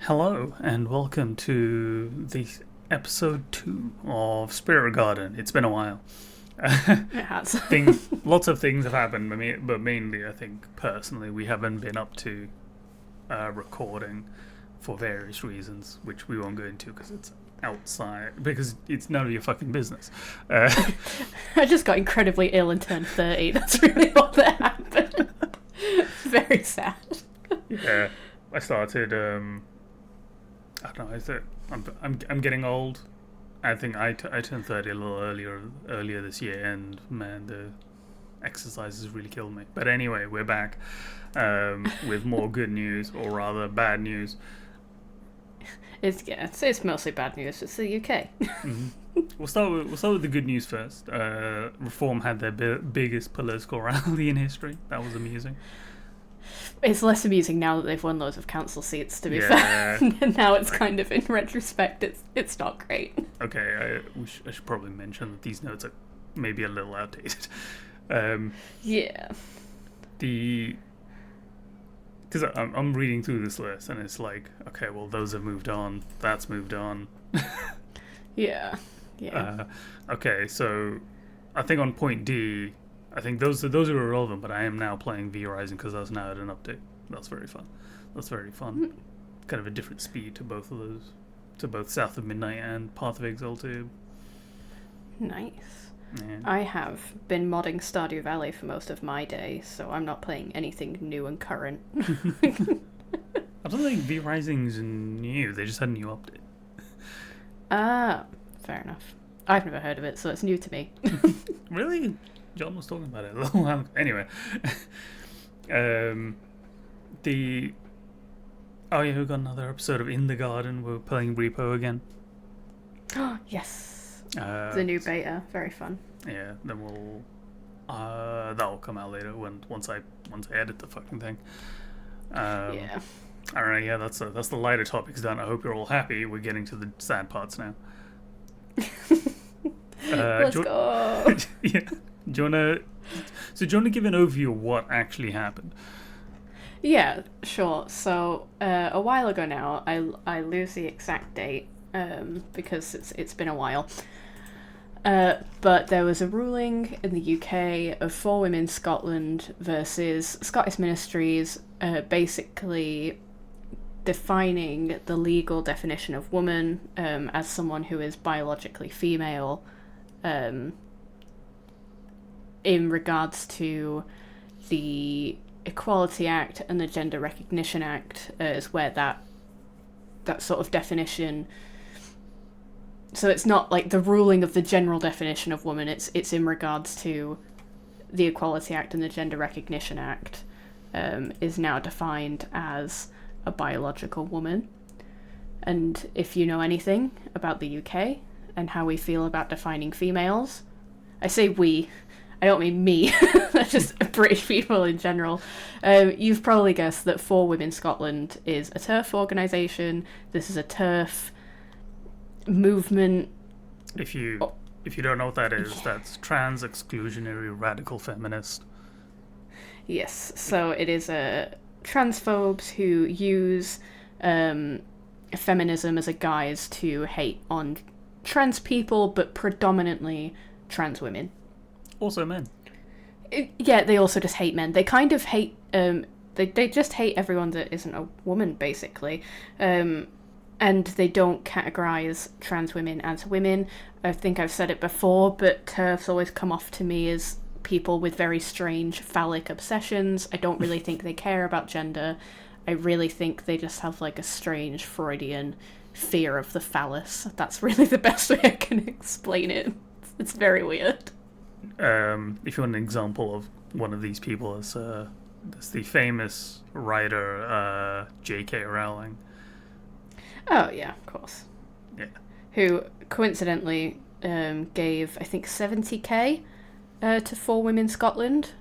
Hello and welcome to the episode 2 of Spirit Garden. It's been a while. It has. Lots of things have happened, but mainly I think personally we haven't been up to recording for various reasons, which we won't go into because it's outside, because it's none of your fucking business. I just got incredibly ill and turned 30. That's really what that happened. Very sad. Yeah, I started. I don't know. Is it? I'm getting old. I think I turned 30 a little earlier this year, and man, the exercise has really killed me. But anyway, we're back with more good news, or rather bad news. It's mostly bad news. It's the UK. Mm-hmm. We'll start with the good news first. Reform had their biggest political rally in history. That was amusing. It's less amusing now that they've won loads of council seats, to be fair. And now it's kind of, in retrospect, it's not great. Okay, I should probably mention that these notes are maybe a little outdated. Yeah. Because I'm reading through this list and it's like, okay, well, those have moved on. That's moved on. Yeah. Okay, so I think on point D, I think those are irrelevant, but I am now playing V Rising because that's now at an update. That's very fun. Kind of a different speed to both of those, to both South of Midnight and Path of Exalted. Nice. Yeah. I have been modding Stardew Valley for most of my day, so I'm not playing anything new and current. I don't think V Rising's new. They just had a new update. Ah, fair enough. I've never heard of it, so it's new to me. Really? John was talking about it a little while ago. Anyway. We got another episode of In the Garden. We're playing Repo again. Yes. The new beta. Very fun. Yeah, then we'll... that'll come out later once I edit the fucking thing. Yeah. Alright, yeah, that's the lighter topics done. I hope you're all happy. We're getting to the sad parts now. Let's go. Yeah. Do you want to give an overview of what actually happened? Yeah, sure. So a while ago now, I lose the exact date because it's been a while. But there was a ruling in the UK of 4 Women Scotland versus Scottish Ministries, basically defining the legal definition of woman as someone who is biologically female. In regards to the Equality Act and the Gender Recognition Act is where that sort of definition... So it's not like the ruling of the general definition of woman, it's in regards to the Equality Act and the Gender Recognition Act is now defined as a biological woman. And if you know anything about the UK and how we feel about defining females, I say we... I don't mean me, that's just British people in general. You've probably guessed that 4 Women Scotland is a TERF organisation. This is a TERF movement. If you don't know what that is, that's Trans Exclusionary Radical Feminist. Yes, so it is transphobes who use feminism as a guise to hate on trans people, but predominantly trans women. Also men. Yeah, they also just hate men. They kind of hate... They just hate everyone that isn't a woman, basically. And they don't categorise trans women as women. I think I've said it before, but TERFs always come off to me as people with very strange phallic obsessions. I don't really think they care about gender. I really think they just have like a strange Freudian fear of the phallus. That's really the best way I can explain it. It's very weird. If you want an example of one of these people, it's the famous writer J.K. Rowling. Oh yeah, of course. Yeah. Who coincidentally gave, I think, 70k to 4 Women Scotland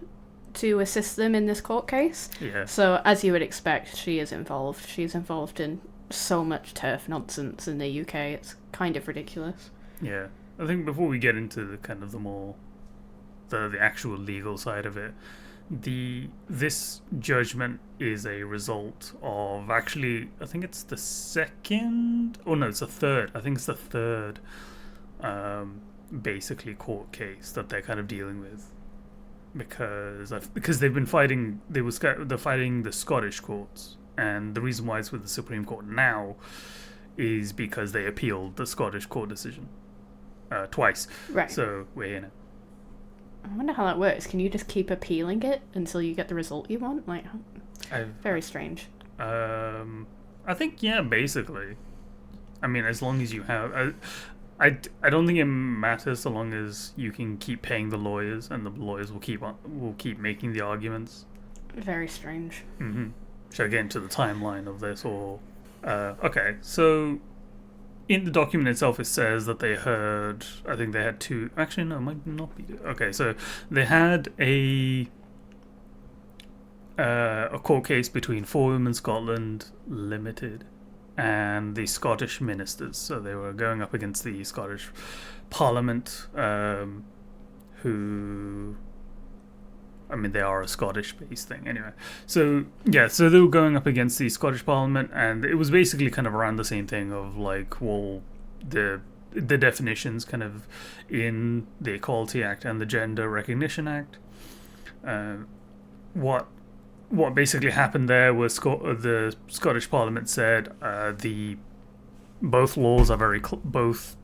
to assist them in this court case. Yeah. So as you would expect, she is involved. She's involved in so much TERF nonsense in the UK. It's kind of ridiculous. Yeah. I think before we get into the kind of the more the actual legal side of it, This judgment is a result of, actually, I think it's the second. Oh no, it's the third. I think it's the third. Basically, court case that they're kind of dealing with, because they've been fighting. They're fighting the Scottish courts, and the reason why it's with the Supreme Court now is because they appealed the Scottish court decision twice. Right. So we're here now. I wonder how that works. Can you just keep appealing it until you get the result you want? Like, very strange. I think, yeah, basically. I mean, as long as you have, I don't think it matters so long as you can keep paying the lawyers, and the lawyers will keep making the arguments. Very strange. Mm-hmm. Shall I get into the timeline of this, or okay? So in the document itself, it says that they heard. I think they had two. Actually, no, it might not be. Okay, so they had a court case between For Women Scotland Limited and the Scottish ministers. So they were going up against the Scottish Parliament, who, I mean, they are a Scottish-based thing anyway. So yeah, so they were going up against the Scottish Parliament, and it was basically kind of around the same thing of like, well, the definitions kind of in the Equality Act and the Gender Recognition Act. What basically happened there was the Scottish Parliament said both laws are very both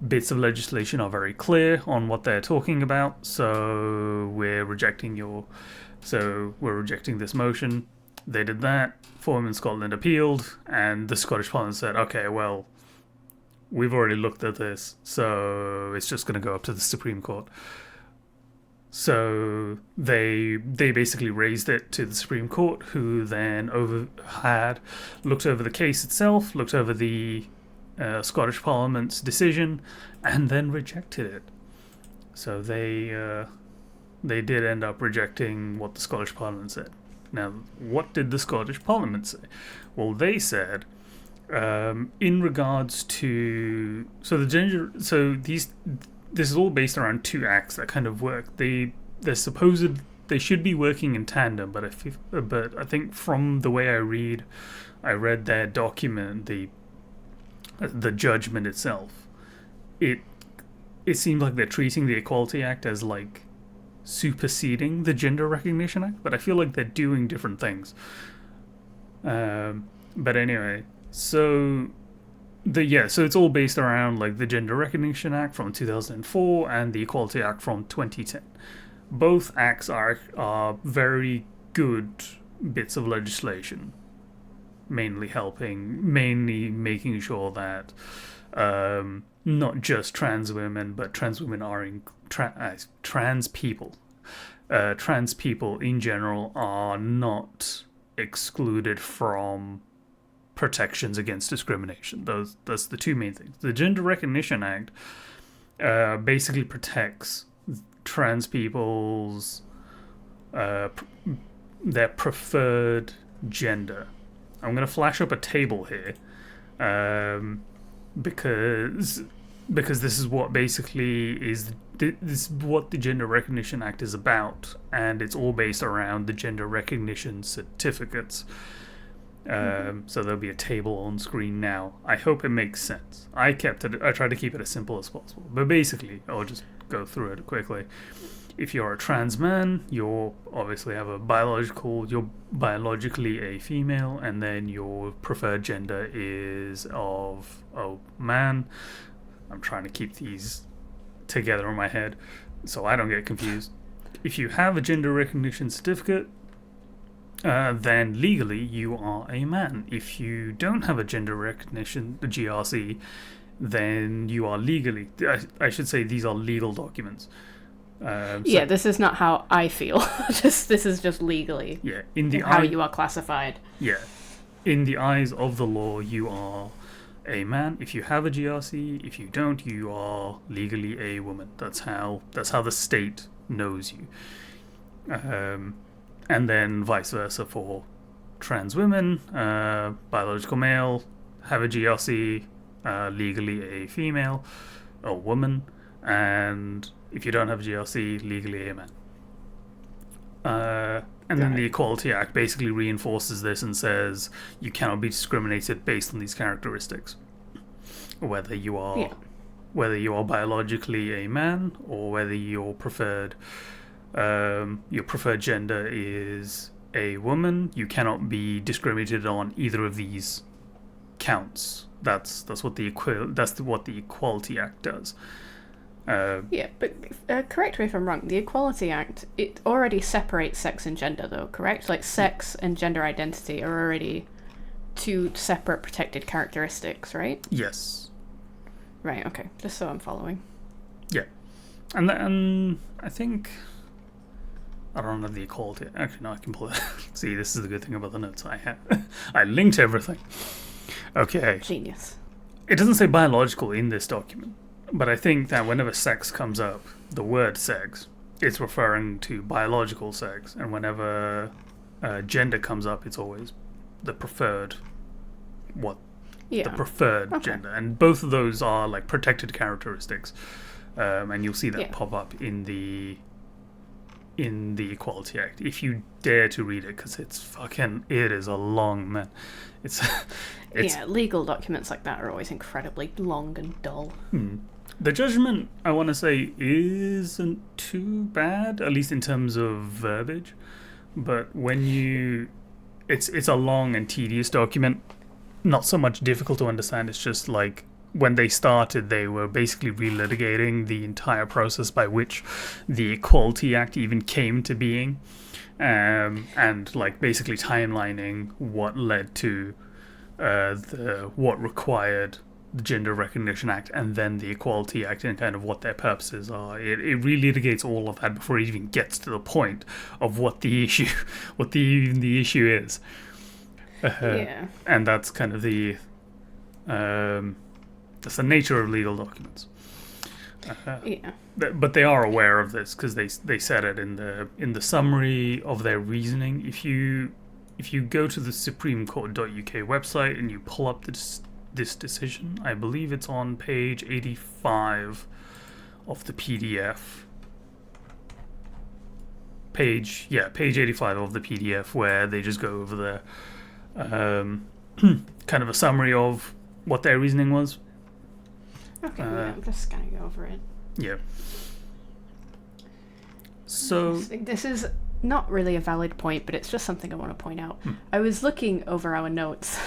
bits of legislation are very clear on what they're talking about, so we're rejecting this motion. They did that. For Women Scotland appealed, and the Scottish Parliament said, okay, well, we've already looked at this, so it's just going to go up to the Supreme Court. So they basically raised it to the Supreme Court, who then looked over the case itself, looked over the Scottish Parliament's decision, and then rejected it. So they did end up rejecting what the Scottish Parliament said. Now, what did the Scottish Parliament say? Well, they said, in regards to this is all based around two acts that kind of work. They should be working in tandem, but I think from the way I read their document, the judgment itself, it seems like they're treating the Equality Act as like superseding the Gender Recognition Act, but I feel like they're doing different things. But anyway, so it's all based around like the Gender Recognition Act from 2004 and the Equality Act from 2010. Both acts are very good bits of legislation, mainly making sure that not just trans women, but trans women are trans people in general are not excluded from protections against discrimination. That's the two main things. The Gender Recognition Act basically protects trans people's their preferred gender. I'm going to flash up a table here, because this is what basically this is what the Gender Recognition Act is about, and it's all based around the gender recognition certificates. So there'll be a table on screen now. I hope it makes sense. I tried to keep it as simple as possible, but basically, I'll just go through it quickly. If you're a trans man, you're obviously you're biologically a female, and then your preferred gender is of a man. I'm trying to keep these together in my head so I don't get confused. If you have a gender recognition certificate, then legally you are a man. If you don't have a gender recognition, the GRC, then you are legally, I should say these are legal documents. This is not how I feel. This is just legally. Yeah, how you are classified. Yeah, in the eyes of the law, you are a man. If you have a GRC, if you don't, you are legally a woman. That's how the state knows you. And then vice versa for trans women, biological male, have a GRC, legally a female or woman, and if you don't have a GRC, legally a man. And then the Right. Equality Act basically reinforces this and says you cannot be discriminated based on these characteristics, whether you are Yeah. biologically a man or whether your preferred gender is a woman. You cannot be discriminated on either of these counts. That's what the Equality Act does. Yeah, but correct me if I'm wrong. The Equality Act, it already separates sex and gender, though, correct? Like, sex and gender identity are already two separate protected characteristics, right? Yes. Right, okay. Just so I'm following. Yeah. And I think I don't have the equality. Actually, no, I can pull it. See, this is the good thing about the notes I have. I linked everything. Okay. Genius. It doesn't say biological in this document, but I think that whenever sex comes up, the word sex, it's referring to biological sex, and whenever gender comes up, it's always the preferred Yeah. Okay. Gender, and both of those are like protected characteristics, and you'll see that Yeah. pop up in the Equality Act if you dare to read it, because it is a long man. It's Yeah, legal documents like that are always incredibly long and dull. The judgment, I want to say, isn't too bad, at least in terms of verbiage. But when it's a long and tedious document, not so much difficult to understand. It's just like when they started, they were basically relitigating the entire process by which the Equality Act even came to being, and like basically timelining what led to what required the Gender Recognition Act and then the Equality Act and kind of what their purposes are. It relitigates all of that before it even gets to the point of what the issue is. Yeah. And that's kind of that's the nature of legal documents. Yeah. But they are aware of this because they said it in the summary of their reasoning. If you go to the supremecourt.uk website and you pull up this decision, I believe it's on page 85 of the PDF. Page 85 of the PDF, where they just go over the kind of a summary of what their reasoning was. Okay, yeah, I'm just scanning over it. Yeah. So This is not really a valid point, but it's just something I want to point out. I was looking over our notes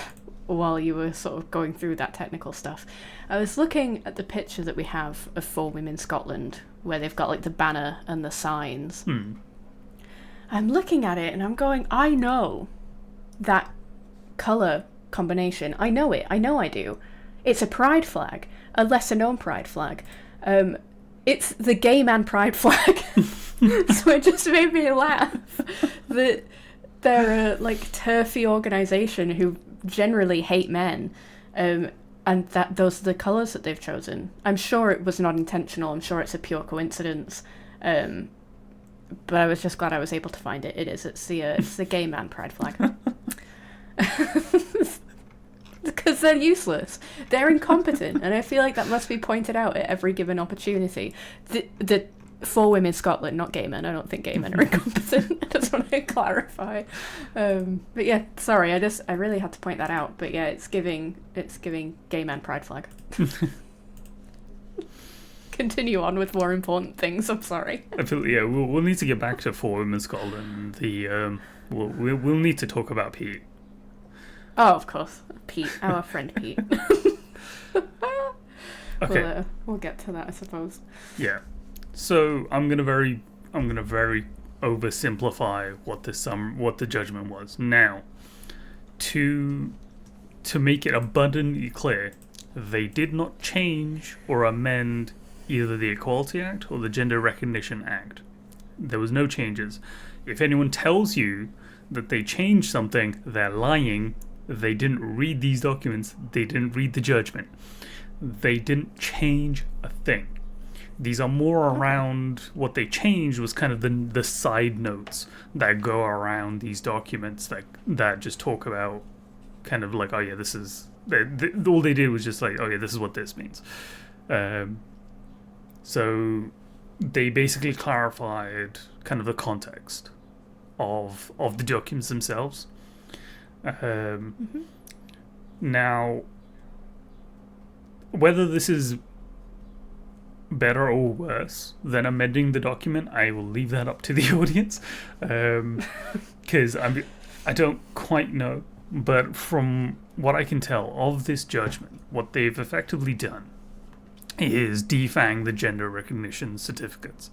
while you were sort of going through that technical stuff. I was looking at the picture that we have of For Women Scotland, where they've got like the banner and the signs. I'm looking at it and I'm going, I know that colour combination. I know it. I know I do. It's a pride flag, a lesser known pride flag. It's the gay man pride flag. So it just made me laugh that they're a like TERFy organisation who generally hate men, and that those are the colours that they've chosen. I'm sure it was not intentional. I'm sure it's a pure coincidence. But I was just glad I was able to find it. It is. It's the gay man pride flag. Because they're useless. They're incompetent, and I feel like that must be pointed out at every given opportunity. The For Women Scotland, not gay men. I don't think gay men are incompetent. I just want to clarify. But yeah, sorry. I really had to point that out. But yeah, it's giving gay man pride flag. Continue on with more important things. I'm sorry. I feel we'll need to get back to For Women Scotland. We'll need to talk about Pete. Oh, of course, Pete, our friend Pete. Okay, we'll get to that, I suppose. Yeah. So I'm gonna very oversimplify what the judgment was. Now, to make it abundantly clear, they did not change or amend either the Equality Act or the Gender Recognition Act. There was no changes. If anyone tells you that they changed something, they're lying. They didn't read these documents. They didn't read the judgment. They didn't change a thing. These are more around what they changed was kind of the side notes that go around these documents that just talk about kind of like, oh yeah, this is... all they did was just like, oh yeah, this is what this means. So they basically clarified kind of the context of the documents themselves. Mm-hmm. Now, whether this is better or worse than amending the document, I will leave that up to the audience, because I don't quite know. But from what I can tell of this judgment, what they've effectively done is defang the gender recognition certificates.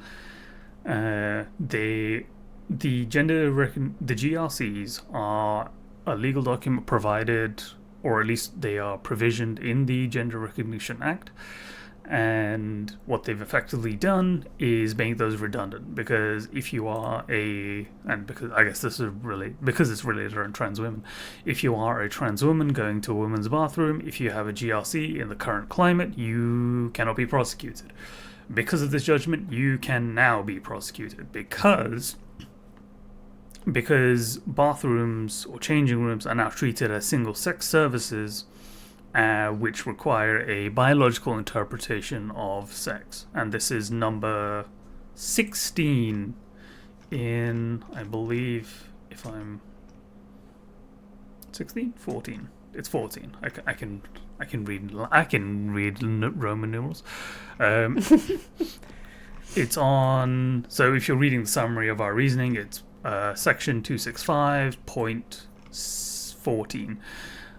The GRCs are a legal document provided, or at least they are provisioned in the Gender Recognition Act. And what they've effectively done is make those redundant, because if you are because I guess this is really because it's related to trans women, if you are a trans woman going to a women's bathroom, if you have a GRC in the current climate, you cannot be prosecuted. Because of this judgment, you can now be prosecuted, because bathrooms or changing rooms are now treated as single-sex services, which require a biological interpretation of sex. And this is number 16 in, I believe, if I'm 16, 14. It's 14. I can read Roman numerals. It's on. So if you're reading the summary of our reasoning, it's section 265.14.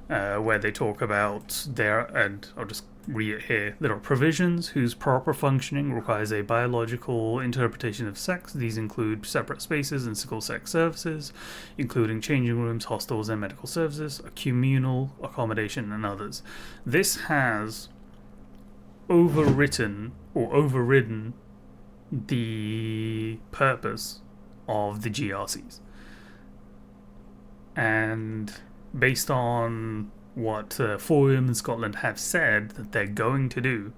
Where they talk about and I'll just read it here. There are provisions whose proper functioning requires a biological interpretation of sex. These include separate spaces and single-sex services, including changing rooms, hostels, and medical services, a communal accommodation, and others. This has overridden the purpose of the GRCs. And based on what For Women Scotland have said that they're going to do,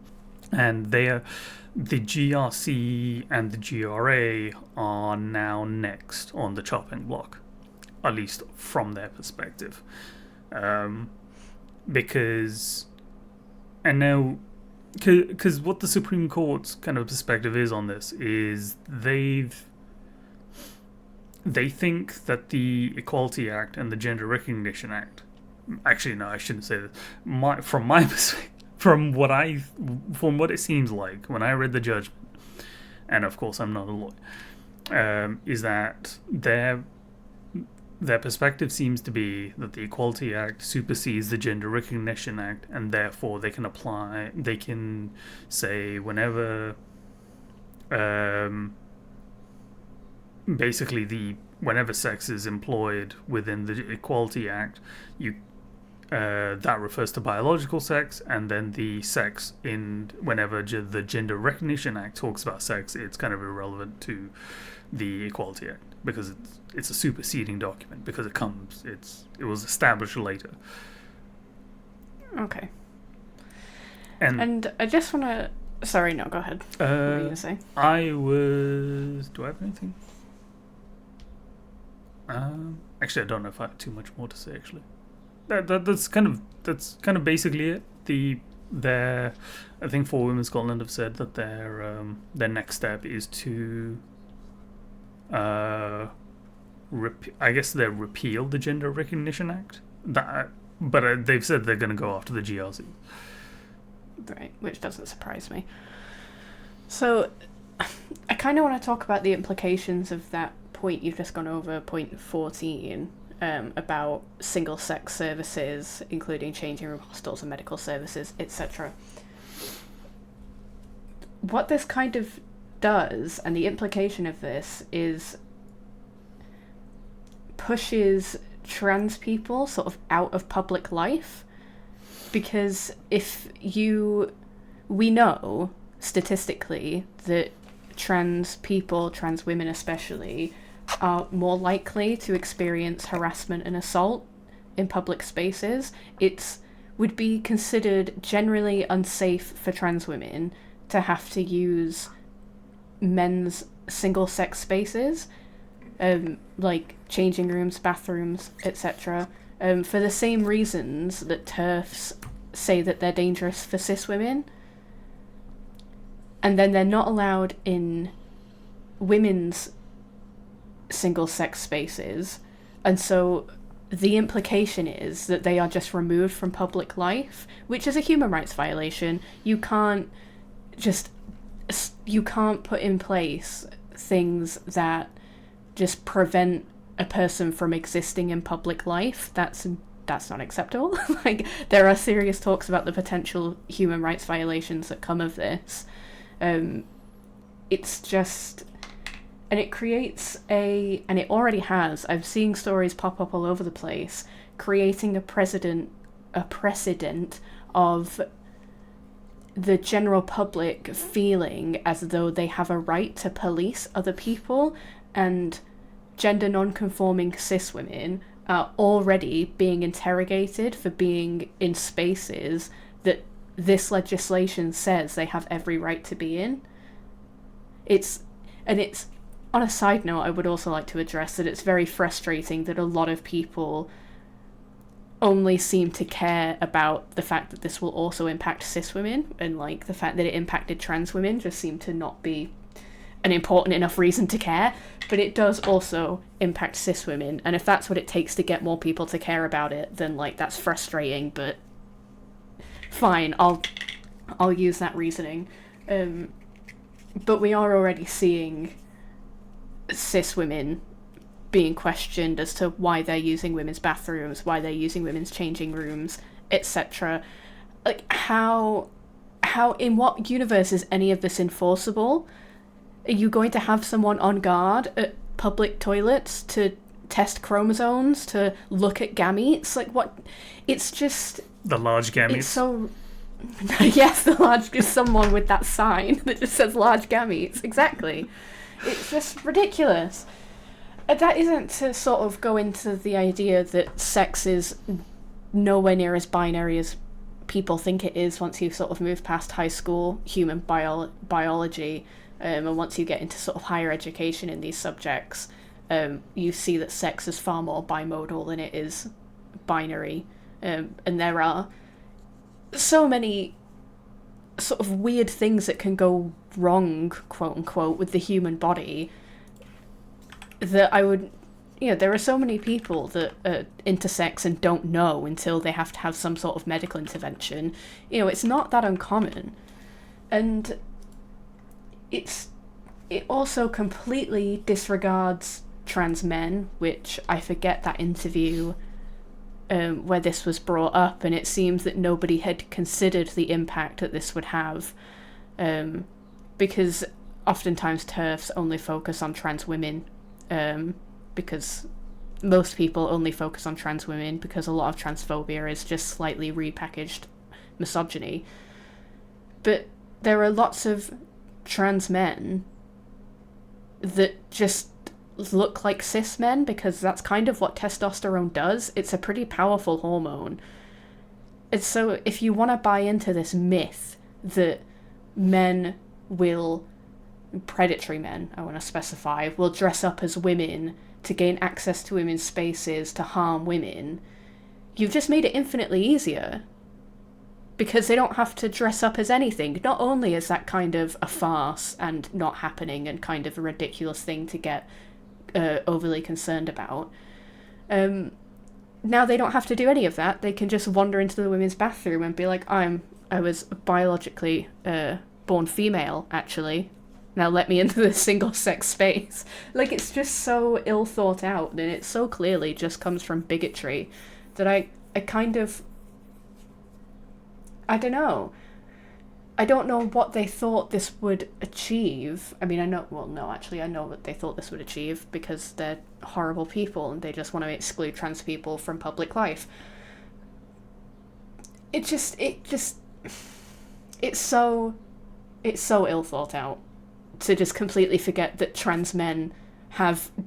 and the GRC and the GRA are now next on the chopping block, at least from their perspective, because what the Supreme Court's kind of perspective is on this is they think that the Equality Act and the Gender Recognition Act, actually no, I shouldn't say this. From my perspective, from what it seems like when I read the judgment, and of course I'm not a lawyer, is that their perspective seems to be that the Equality Act supersedes the Gender Recognition Act, and therefore they can say whenever. Basically, whenever sex is employed within the Equality Act, that refers to biological sex, and then the sex whenever the Gender Recognition Act talks about sex, it's kind of irrelevant to the Equality Act, because it's a superseding document, because it was established later. Okay. And I just want to. Sorry, no, go ahead. What were you going to say? Do I have anything? Actually, I don't know if I have too much more to say. Actually, that's kind of basically it. I think For Women Scotland have said that their next step is to I guess they repeal the Gender Recognition Act. But they've said they're going to go after the GRC. Right, which doesn't surprise me. So, I kind of want to talk about the implications of that point you've just gone over, point 14, about single-sex services, including changing room, hostels, and medical services, etc. What this kind of does, and the implication of this, is pushes trans people sort of out of public life, because we know statistically that trans people, trans women especially, are more likely to experience harassment and assault in public spaces. It would be considered generally unsafe for trans women to have to use men's single-sex spaces, like changing rooms, bathrooms, etc., for the same reasons that TERFs say that they're dangerous for cis women. And then they're not allowed in women's single-sex spaces, and so the implication is that they are just removed from public life, which is a human rights violation. You can't put in place things that just prevent a person from existing in public life. That's not acceptable. Like, there are serious talks about the potential human rights violations that come of this. It's just, and it creates and it already has, I'm seeing stories pop up all over the place, creating a precedent of the general public feeling as though they have a right to police other people, and gender non-conforming cis women are already being interrogated for being in spaces that this legislation says they have every right to be in. It's on a side note, I would also like to address that it's very frustrating that a lot of people only seem to care about the fact that this will also impact cis women, and like the fact that it impacted trans women just seem to not be an important enough reason to care. But it does also impact cis women, and if that's what it takes to get more people to care about it, then like that's frustrating, but fine, I'll use that reasoning. But we are already seeing cis women being questioned as to why they're using women's bathrooms, why they're using women's changing rooms, etc. Like, how in what universe is any of this enforceable? Are you going to have someone on guard at public toilets to test chromosomes, to look at gametes? Like, what? It's just... The large gametes. It's so... Yes, the large... Just someone with that sign that just says large gametes. Exactly. It's just ridiculous. That isn't to sort of go into the idea that sex is nowhere near as binary as people think it is once you sort of move past high school human biology, and once you get into sort of higher education in these subjects, you see that sex is far more bimodal than it is binary, and there are so many sort of weird things that can go wrong, quote unquote, with the human body, that I would, there are so many people that are intersex and don't know until they have to have some sort of medical intervention. It's not that uncommon. And it also completely disregards trans men, which I forget that interview where this was brought up, and it seems that nobody had considered the impact that this would have, because oftentimes TERFs only focus on trans women, because most people only focus on trans women because a lot of transphobia is just slightly repackaged misogyny. But there are lots of trans men that just look like cis men because that's kind of what testosterone does. It's a pretty powerful hormone. And so if you want to buy into this myth that men will, predatory men, I want to specify, will dress up as women to gain access to women's spaces to harm women, you've just made it infinitely easier. Because they don't have to dress up as anything. Not only is that kind of a farce and not happening and kind of a ridiculous thing to get overly concerned about, now they don't have to do any of that. They can just wander into the women's bathroom and be like, I was biologically born female, actually. Now let me into this single-sex space. Like, it's just so ill thought out, and it so clearly just comes from bigotry that I kind of... I don't know. I don't know what they thought this would achieve. I mean, I know what they thought this would achieve, because they're horrible people and they just want to exclude trans people from public life. It's so ill thought out to just completely forget that trans men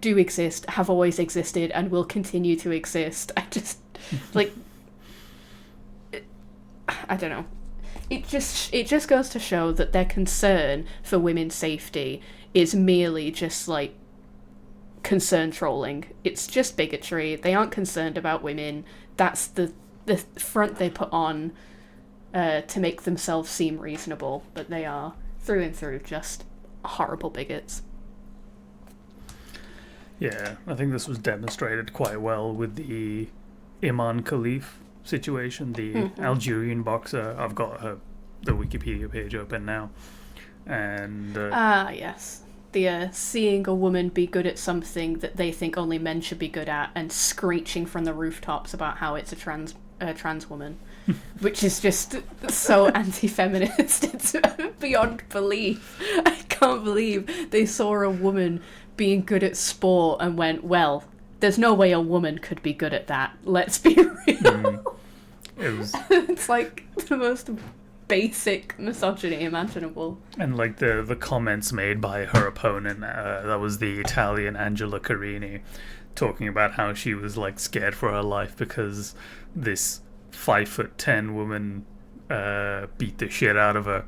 do exist, have always existed, and will continue to exist. I just, like... I don't know. It just goes to show that their concern for women's safety is merely just, like, concern trolling. It's just bigotry. They aren't concerned about women. That's the front they put on to make themselves seem reasonable, but they are, through and through, just horrible bigots. Yeah, I think this was demonstrated quite well with the Iman Khalif situation, the Algerian boxer. I've got the Wikipedia page open now, and Yes. The seeing a woman be good at something that they think only men should be good at, and screeching from the rooftops about how it's a trans woman, which is just so anti-feminist. It's beyond belief. I can't believe they saw a woman being good at sport and went, well, there's no way a woman could be good at that. Let's be real. It's like the most basic misogyny imaginable. And like the comments made by her opponent, that was the Italian Angela Carini, talking about how she was like scared for her life because this 5'10" woman beat the shit out of her.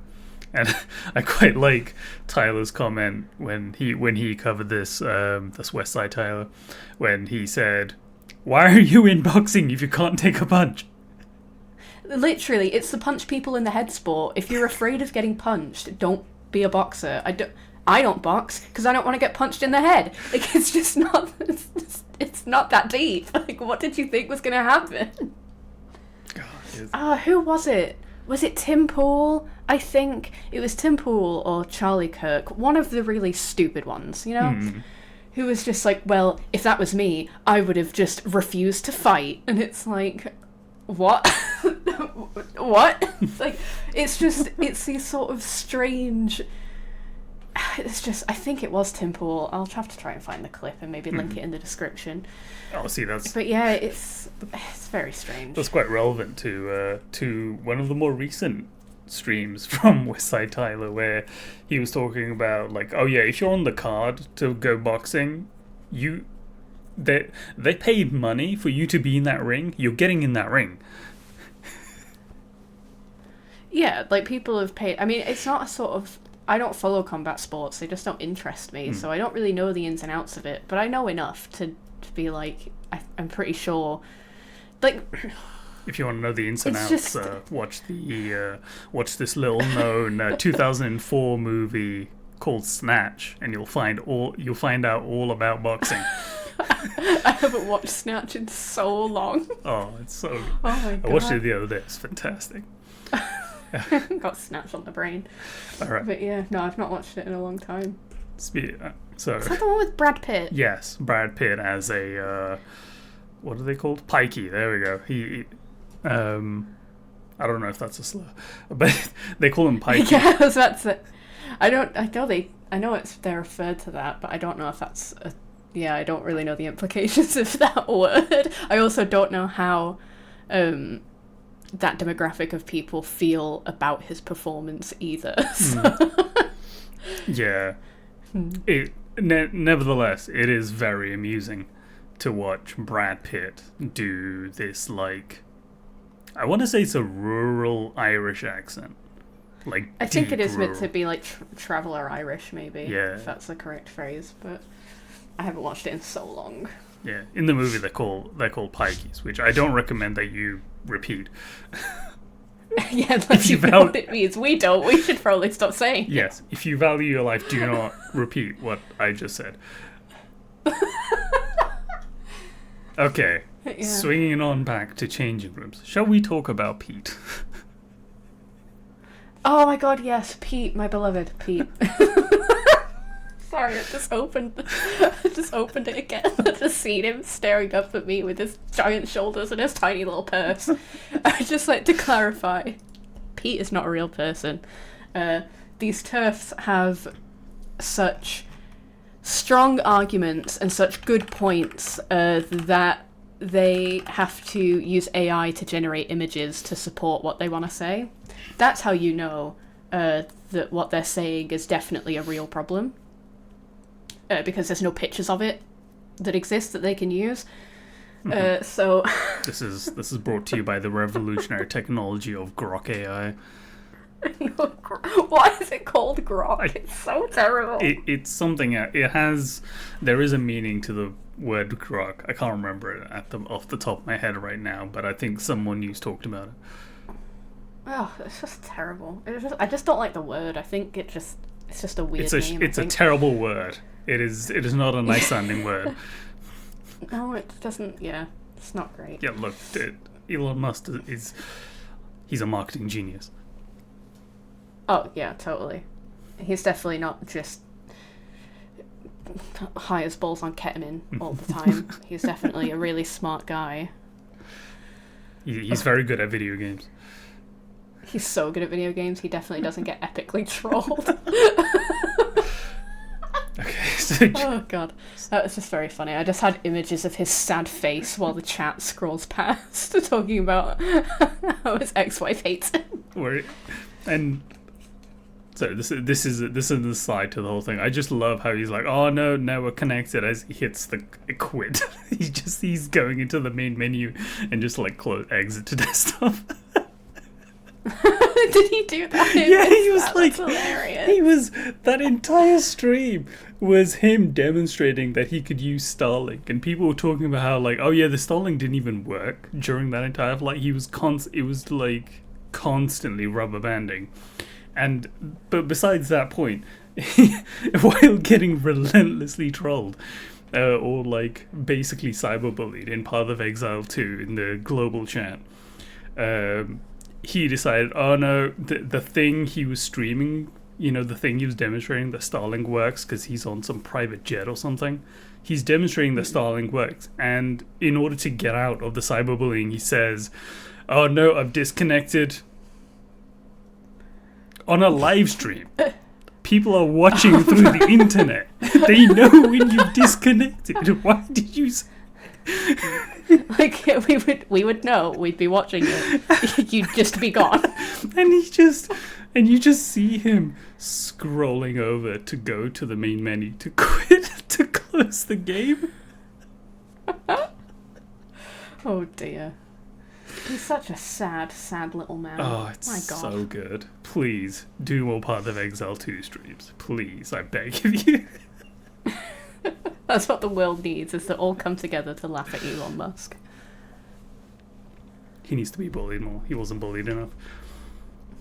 And I quite like Tyler's comment when he covered this. That's West Side Tyler, when he said, "Why are you in boxing if you can't take a punch?" Literally, it's the punch people in the head sport. If you're afraid of getting punched, don't be a boxer. I don't box because I don't want to get punched in the head. Like, it's just not. It's not that deep. Like, what did you think was going to happen? Who was it? Was it Tim Pool? I think it was Tim Pool or Charlie Kirk. One of the really stupid ones, you know? Who was just like, well, if that was me, I would have just refused to fight. And it's like, what? What? Like, it's these sort of strange... It's just, I think it was Tim Pool. I'll have to try and find the clip and maybe link it in the description. Oh, see, that's... But yeah, it's very strange. That's quite relevant to one of the more recent streams from West Side Tyler, where he was talking about, like, oh yeah, if you're on the card to go boxing, they paid money for you to be in that ring. You're getting in that ring. Yeah, like, people have paid... I mean, it's not a sort of... I don't follow combat sports. They just don't interest me, so I don't really know the ins and outs of it. But I know enough to be like, I'm pretty sure... Like... If you want to know the ins and outs, watch this little known 2004 movie called Snatch, and you'll find out all about boxing. I haven't watched Snatch in so long. Oh, it's so good. Oh my God. I watched it the other day. It's fantastic. Got Snatch on the brain. All right. But yeah, no, I've not watched it in a long time. So is that the one with Brad Pitt? Yes, Brad Pitt as a what are they called? Pikey. There we go. He I don't know if that's a slur, but they call him Pikey. Yeah, that's it. I know they're referred to that, but I don't know if that's I don't really know the implications of that word. I also don't know how that demographic of people feel about his performance either. So. Yeah. Nevertheless, it is very amusing to watch Brad Pitt do this, like, I want to say it's a rural Irish accent. Like, I think it is meant to be like traveller Irish, maybe. Yeah. If that's the correct phrase, but I haven't watched it in so long. Yeah, in the movie they're called pikeys, which I don't recommend that you repeat. Yeah, unless you know what it means. We don't. We should probably stop saying it. Yes, if you value your life, do not repeat what I just said. Okay, yeah. Swinging on back to changing rooms. Shall we talk about Pete? Oh my God, yes, Pete, my beloved Pete. Sorry, I just opened it again. I just seen him staring up at me with his giant shoulders and his tiny little purse. I'd just like to clarify, Pete is not a real person. These TERFs have such strong arguments and such good points that they have to use AI to generate images to support what they want to say. That's how you know that what they're saying is definitely a real problem. Because there's no pictures of it that exist that they can use. So this is brought to you by the revolutionary technology of Grok AI. Why is it called Grok? It's so terrible. It's something. There is a meaning to the word Grok. I can't remember it off the top of my head right now, but I think someone news talked about it. Oh, it's just terrible. I just don't like the word. I think it's just a weird name. It's a terrible word. It is not a nice sounding word. No, it doesn't. Yeah, it's not great. Yeah, look, Elon Musk he's a marketing genius. Oh yeah, totally. He's definitely not just high as balls on ketamine all the time. He's definitely a really smart guy. He's very good at video games. He's so good at video games, he definitely doesn't get epically trolled. Okay, so... Oh god, that was just very funny. I just had images of his sad face while the chat scrolls past, talking about how his ex-wife hates him. And so this is an aside to the whole thing. I just love how he's like, oh no, now we're connected, as he hits the quit. he's going into the main menu and just like exit to desktop. Did he do that? Yeah, he was like, hilarious. That entire stream was him demonstrating that he could use Starlink, and people were talking about how like, oh yeah, the Starlink didn't even work during that entire flight. He was it was like constantly rubber banding, but besides that point, while getting relentlessly trolled, or like basically cyberbullied in Path of Exile 2 in the global chat, he decided, oh no, the thing he was streaming, the thing he was demonstrating, the Starlink works because he's on some private jet or something. He's demonstrating that Starlink works, and in order to get out of the cyberbullying, he says, oh no, I've disconnected on a live stream. People are watching through the internet. They know when you've disconnected. Why did you say... Like, we would know. We'd be watching it. You'd just be gone. And you just see him scrolling over to go to the main menu to quit, to close the game. Oh dear. He's such a sad, sad little man. Oh, it's My God. so good. Please do more Path of Exile 2 streams. Please, I beg of you. That's what the world needs, is to all come together to laugh at Elon Musk. He needs to be bullied more. He wasn't bullied enough.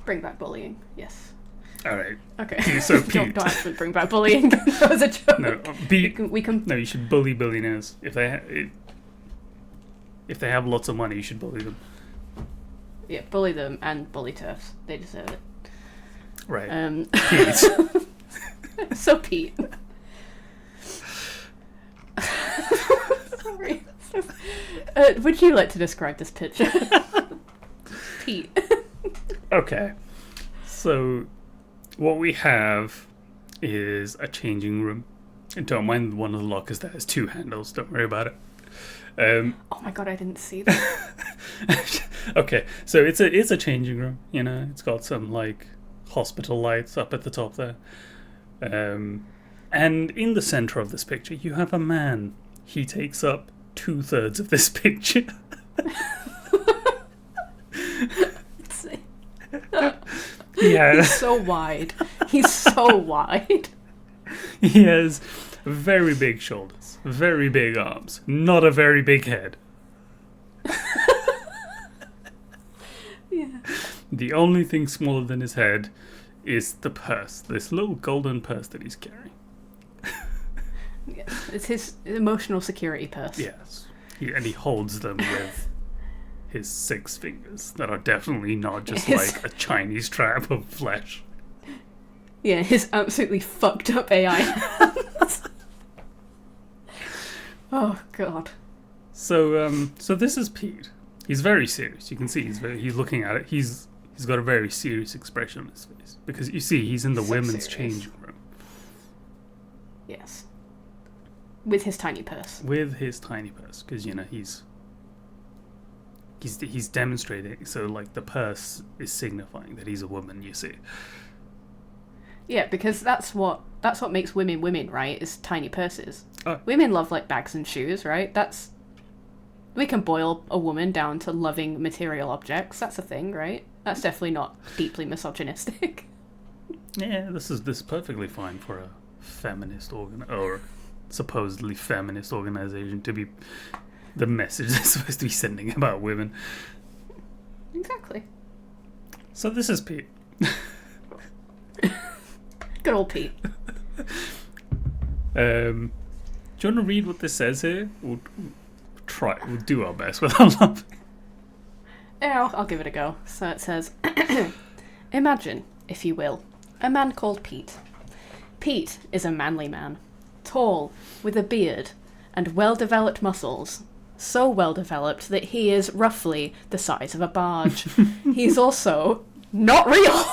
Bring back bullying, yes. Alright. Okay. So don't Pete. actually bring back bullying. That was a joke. No, we can... No, you should bully billionaires. If they have lots of money, you should bully them. Yeah, bully them and bully TERFs. They deserve it. Right. Pete. So Pete. Sorry. Would you like to describe this picture? Pete. Okay. So, what we have is a changing room. And don't mind one of the lockers that has two handles. Don't worry about it. Oh my god, I didn't see that. Okay, so it's a changing room. It's got some like hospital lights up at the top there. And in the center of this picture, you have a man. He takes up 2/3 of this picture. Yeah. He's so wide. He's so wide. He has very big shoulders, very big arms, not a very big head. Yeah. The only thing smaller than his head is the purse, this little golden purse that he's carrying. Yes, it's his emotional security purse. Yes. And he holds them with his 6 fingers that are definitely not just like a Chinese trap of flesh. Yeah, his absolutely fucked up AI hands. Oh god. So this is Pete. He's very serious. You can see he's looking at it. He's got a very serious expression on his face because you see he's in the women's changing room. Yes. With his tiny purse. With his tiny purse, because he's demonstrating. So like the purse is signifying that he's a woman. You see. Yeah, because that's what makes women women, right? Is tiny purses. Oh. Women love like bags and shoes, right? We can boil a woman down to loving material objects. That's a thing, right? That's definitely not deeply misogynistic. Yeah, this is perfectly fine for a feminist or supposedly feminist organization to be the message they're supposed to be sending about women. Exactly. So this is Pete. Good old Pete. Do you want to read what this says here? We'll do our best without laughing. Yeah, I'll give it a go. So it says, imagine, if you will, a man called Pete. Pete is a manly man, tall, with a beard, and well-developed muscles. So well-developed that he is roughly the size of a barge. He's also not real.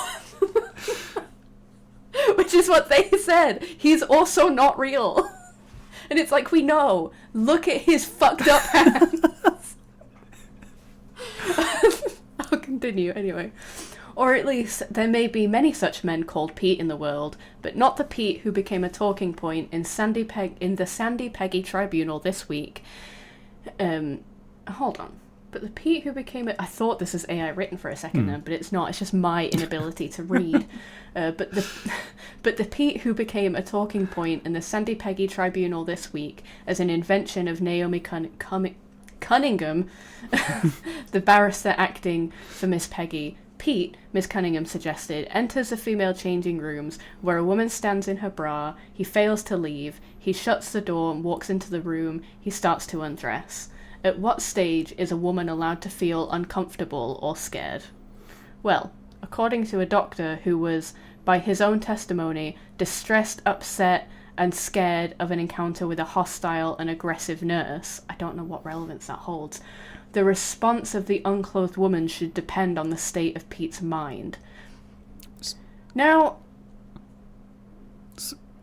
Which is what they said. He's also not real. And it's like, we know. Look at his fucked up hands. I'll continue anyway. Or at least there may be many such men called Pete in the world, but not the Pete who became a talking point in the Sandy Peggy Tribunal this week. Hold on. But the Pete who became I thought this was AI written for a second then, but it's not. It's just my inability to read. But the Pete who became a talking point in the Sandy Peggy Tribunal this week as an invention of Naomi Cunningham, the barrister acting for Miss Peggy. Pete, Miss Cunningham suggested, enters the female changing rooms where a woman stands in her bra. He fails to leave. He shuts the door and walks into the room. He starts to undress. At what stage is a woman allowed to feel uncomfortable or scared? Well, according to a doctor who was, by his own testimony, distressed, upset, and scared of an encounter with a hostile and aggressive nurse, I don't know what relevance that holds, the response of the unclothed woman should depend on the state of Pete's mind. Now,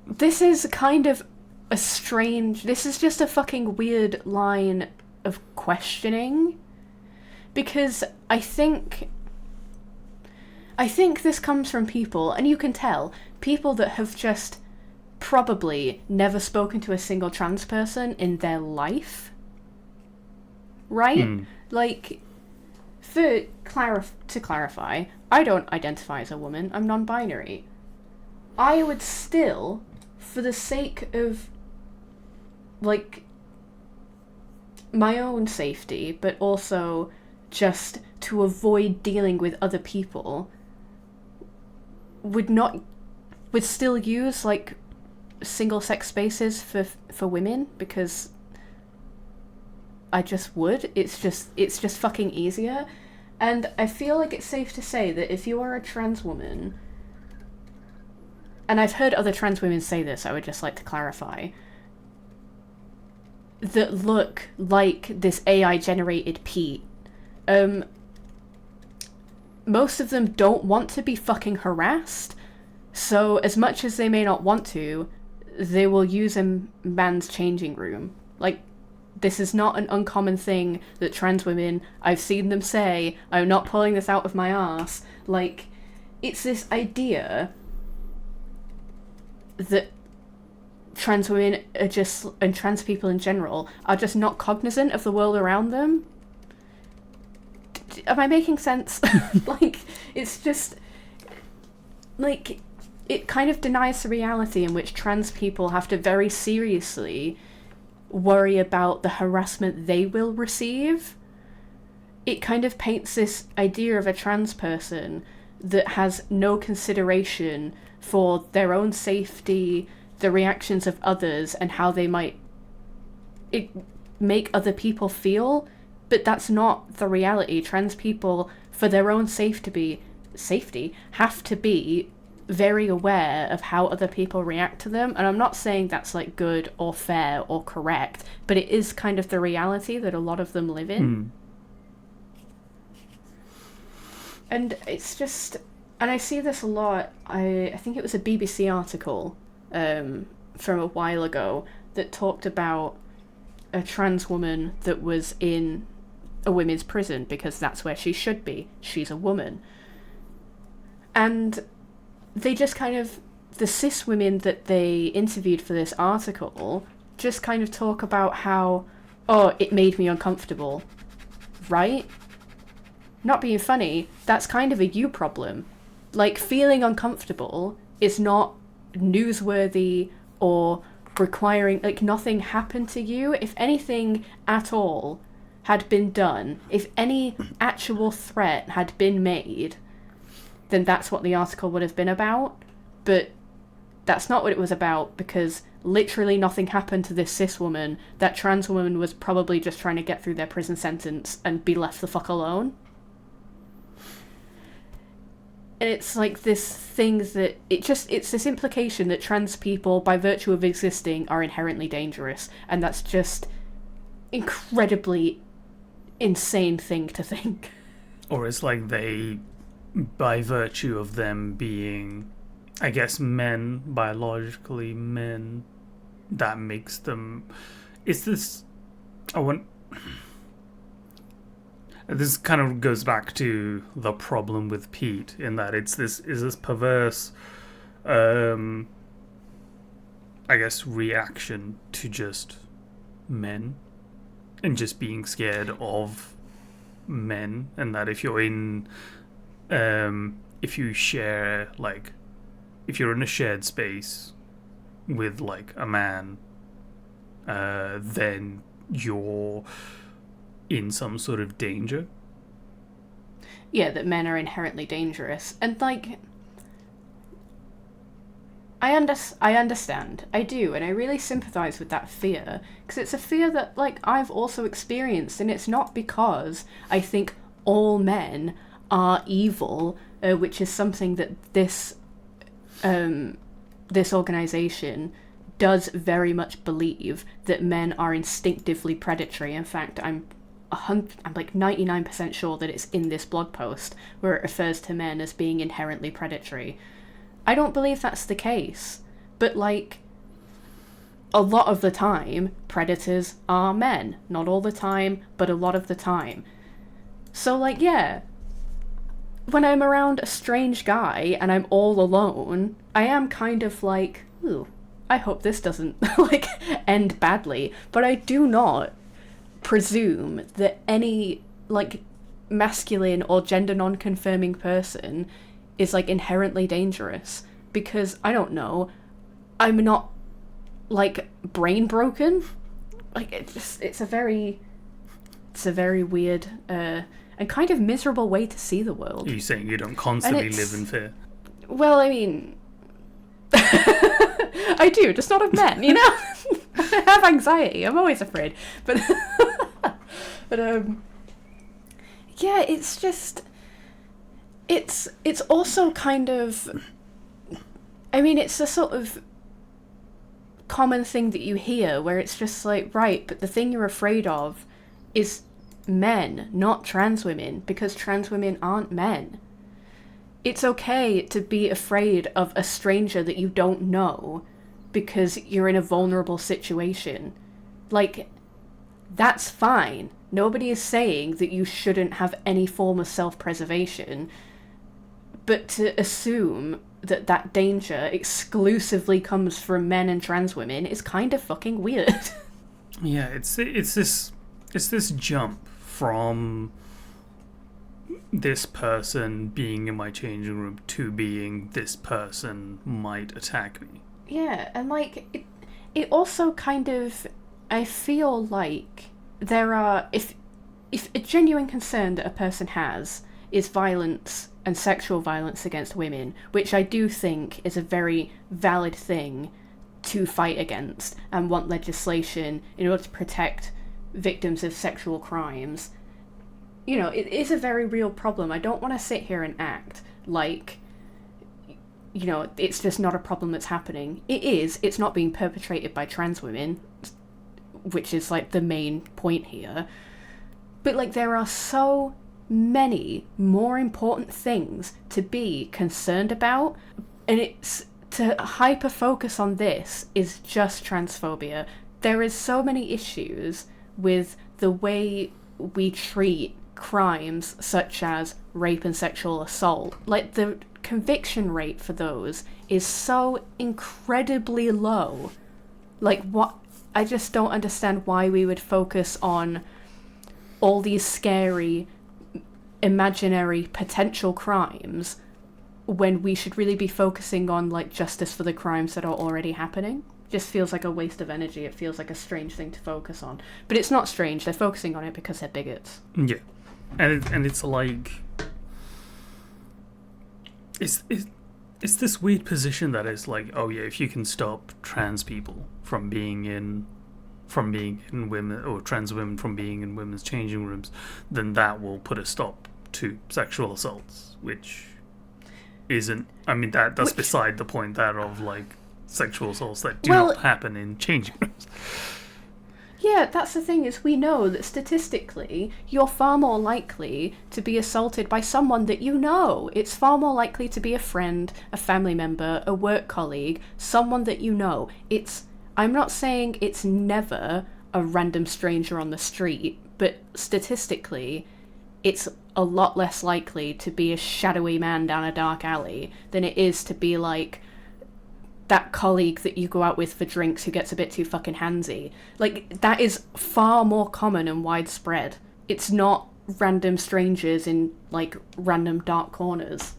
this is kind of this is just a fucking weird line of questioning, because I think this comes from people, and you can tell, people that have just probably never spoken to a single trans person in their life. Right? Like, to clarify, I don't identify as a woman, I'm non-binary. I would still, for the sake of, like, my own safety, but also just to avoid dealing with other people, would still use, like, single-sex spaces for women, because I just would. It's just fucking easier. And I feel like it's safe to say that if you are a trans woman, and I've heard other trans women say this, I would just like to clarify, that look like this AI-generated Pete, most of them don't want to be fucking harassed, so as much as they may not want to, they will use a man's changing room. Like, this is not an uncommon thing that trans women, I've seen them say, I'm not pulling this out of my arse. Like, it's this idea that trans women are just, and trans people in general, are just not cognizant of the world around them. Am I making sense? Like, it's just, like, it kind of denies the reality in which trans people have to very seriously worry about the harassment they will receive. It kind of paints this idea of a trans person that has no consideration for their own safety, the reactions of others, and how they might make other people feel. But that's not the reality. Trans people, for their own safety, have to be very aware of how other people react to them. And I'm not saying that's like good or fair or correct, but it is kind of the reality that a lot of them live in. And it's just, and I see this a lot. I think it was a BBC article from a while ago that talked about a trans woman that was in a women's prison because that's where she should be. She's a woman. And they just kind of, the cis women that they interviewed for this article just kind of talk about how, oh, it made me uncomfortable. Right? Not being funny, that's kind of a you problem. Like, feeling uncomfortable is not newsworthy or requiring, like, nothing happened to you. If anything at all had been done, if any actual threat had been made, then that's what the article would have been about. But that's not what it was about, because literally nothing happened to this cis woman, that trans woman was probably just trying to get through their prison sentence and be left the fuck alone. And it's like this thing that it's this implication that trans people, by virtue of existing, are inherently dangerous, and that's just incredibly insane thing to think. Or it's like they, by virtue of them being, I guess, men, biologically men, that makes them... It's this... This kind of goes back to the problem with Pete, in that it's this perverse, I guess, reaction to just men and just being scared of men, and that if you're in, if you share, like, if you're in a shared space with, like, a man, then you're in some sort of danger. Yeah, that men are inherently dangerous. And, like, I understand. I do, and I really sympathise with that fear, because it's a fear that, like, I've also experienced, and it's not because I think all men are evil, which is something that this organisation does very much believe, that men are instinctively predatory. In fact, I'm like 99% sure that it's in this blog post where it refers to men as being inherently predatory. I don't believe that's the case, but, like, a lot of the time, predators are men. Not all the time, but a lot of the time. So, like, yeah, when I'm around a strange guy and I'm all alone, I am kind of like, ooh, I hope this doesn't, like, end badly. But I do not presume that any, like, masculine or gender non-confirming person is, like, inherently dangerous, because I don't know, I'm not, like, brain broken. Like, it's a very weird and kind of miserable way to see the world. Are you saying you don't constantly live in fear? Well, I mean, I do, just not of men, you know. I have anxiety. I'm always afraid, but yeah, it's just, it's also kind of, I mean, it's a sort of common thing that you hear where it's just like, right, but the thing you're afraid of is men, not trans women, because trans women aren't men. It's okay to be afraid of a stranger that you don't know because you're in a vulnerable situation. Like, that's fine. Nobody is saying that you shouldn't have any form of self-preservation, but to assume that that danger exclusively comes from men and trans women is kind of fucking weird. Yeah, it's this jump from this person being in my changing room to being this person might attack me. Yeah, and, like, it also kind of, I feel like there are, if a genuine concern that a person has is violence and sexual violence against women, which I do think is a very valid thing to fight against and want legislation in order to protect victims of sexual crimes, you know, it is a very real problem. I don't want to sit here and act like, you know, it's just not a problem that's happening. It is. It's not being perpetrated by trans women, which is, like, the main point here. But, like, there are so many more important things to be concerned about, and it's to hyper-focus on this is just transphobia. There is so many issues with the way we treat crimes such as rape and sexual assault. Like, the conviction rate for those is so incredibly low. Like, what? I just don't understand why we would focus on all these scary, imaginary, potential crimes when we should really be focusing on, like, justice for the crimes that are already happening. Just feels like a waste of energy. It feels like a strange thing to focus on. But it's not strange. They're focusing on it because they're bigots. Yeah. And it's like... It's it's this weird position that is like, oh yeah, if you can stop trans people from being in women, or trans women from being in women's changing rooms, then that will put a stop to sexual assaults, which isn't. I mean, that's beside the point there of like sexual assaults that do not happen in changing rooms. Yeah, that's the thing, is we know that statistically you're far more likely to be assaulted by someone that you know. It's far more likely to be a friend, a family member, a work colleague, someone that you know. I'm not saying it's never a random stranger on the street, but statistically it's a lot less likely to be a shadowy man down a dark alley than it is to be like that colleague that you go out with for drinks who gets a bit too fucking handsy. Like, that is far more common and widespread. It's not random strangers in, like, random dark corners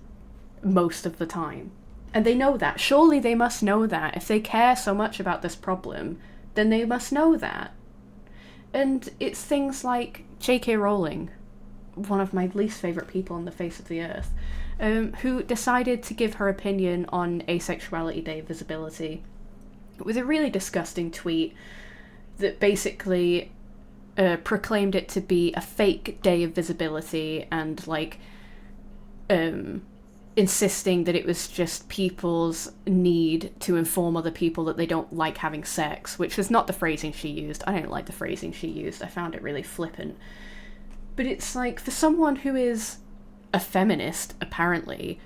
most of the time. And they know that. Surely they must know that. If they care so much about this problem, then they must know that. And it's things like J.K. Rowling, one of my least favourite people on the face of the earth, who decided to give her opinion on Asexuality Day visibility with a really disgusting tweet that basically proclaimed it to be a fake day of visibility, and like insisting that it was just people's need to inform other people that they don't like having sex, which was not the phrasing she used. I don't like the phrasing she used. I found it really flippant. But it's like, for someone who is a feminist, apparently,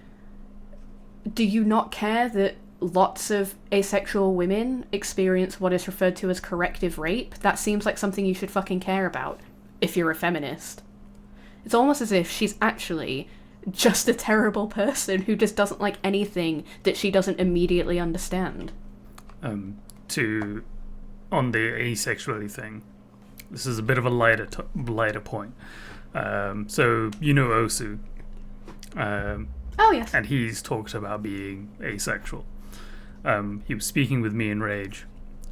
do you not care that lots of asexual women experience what is referred to as corrective rape? That seems like something you should fucking care about if you're a feminist. It's almost as if she's actually just a terrible person who just doesn't like anything that she doesn't immediately understand. On the asexuality thing, this is a bit of a lighter point. So you know Osu. Oh yes. And he's talked about being asexual. He was speaking with me in Rage,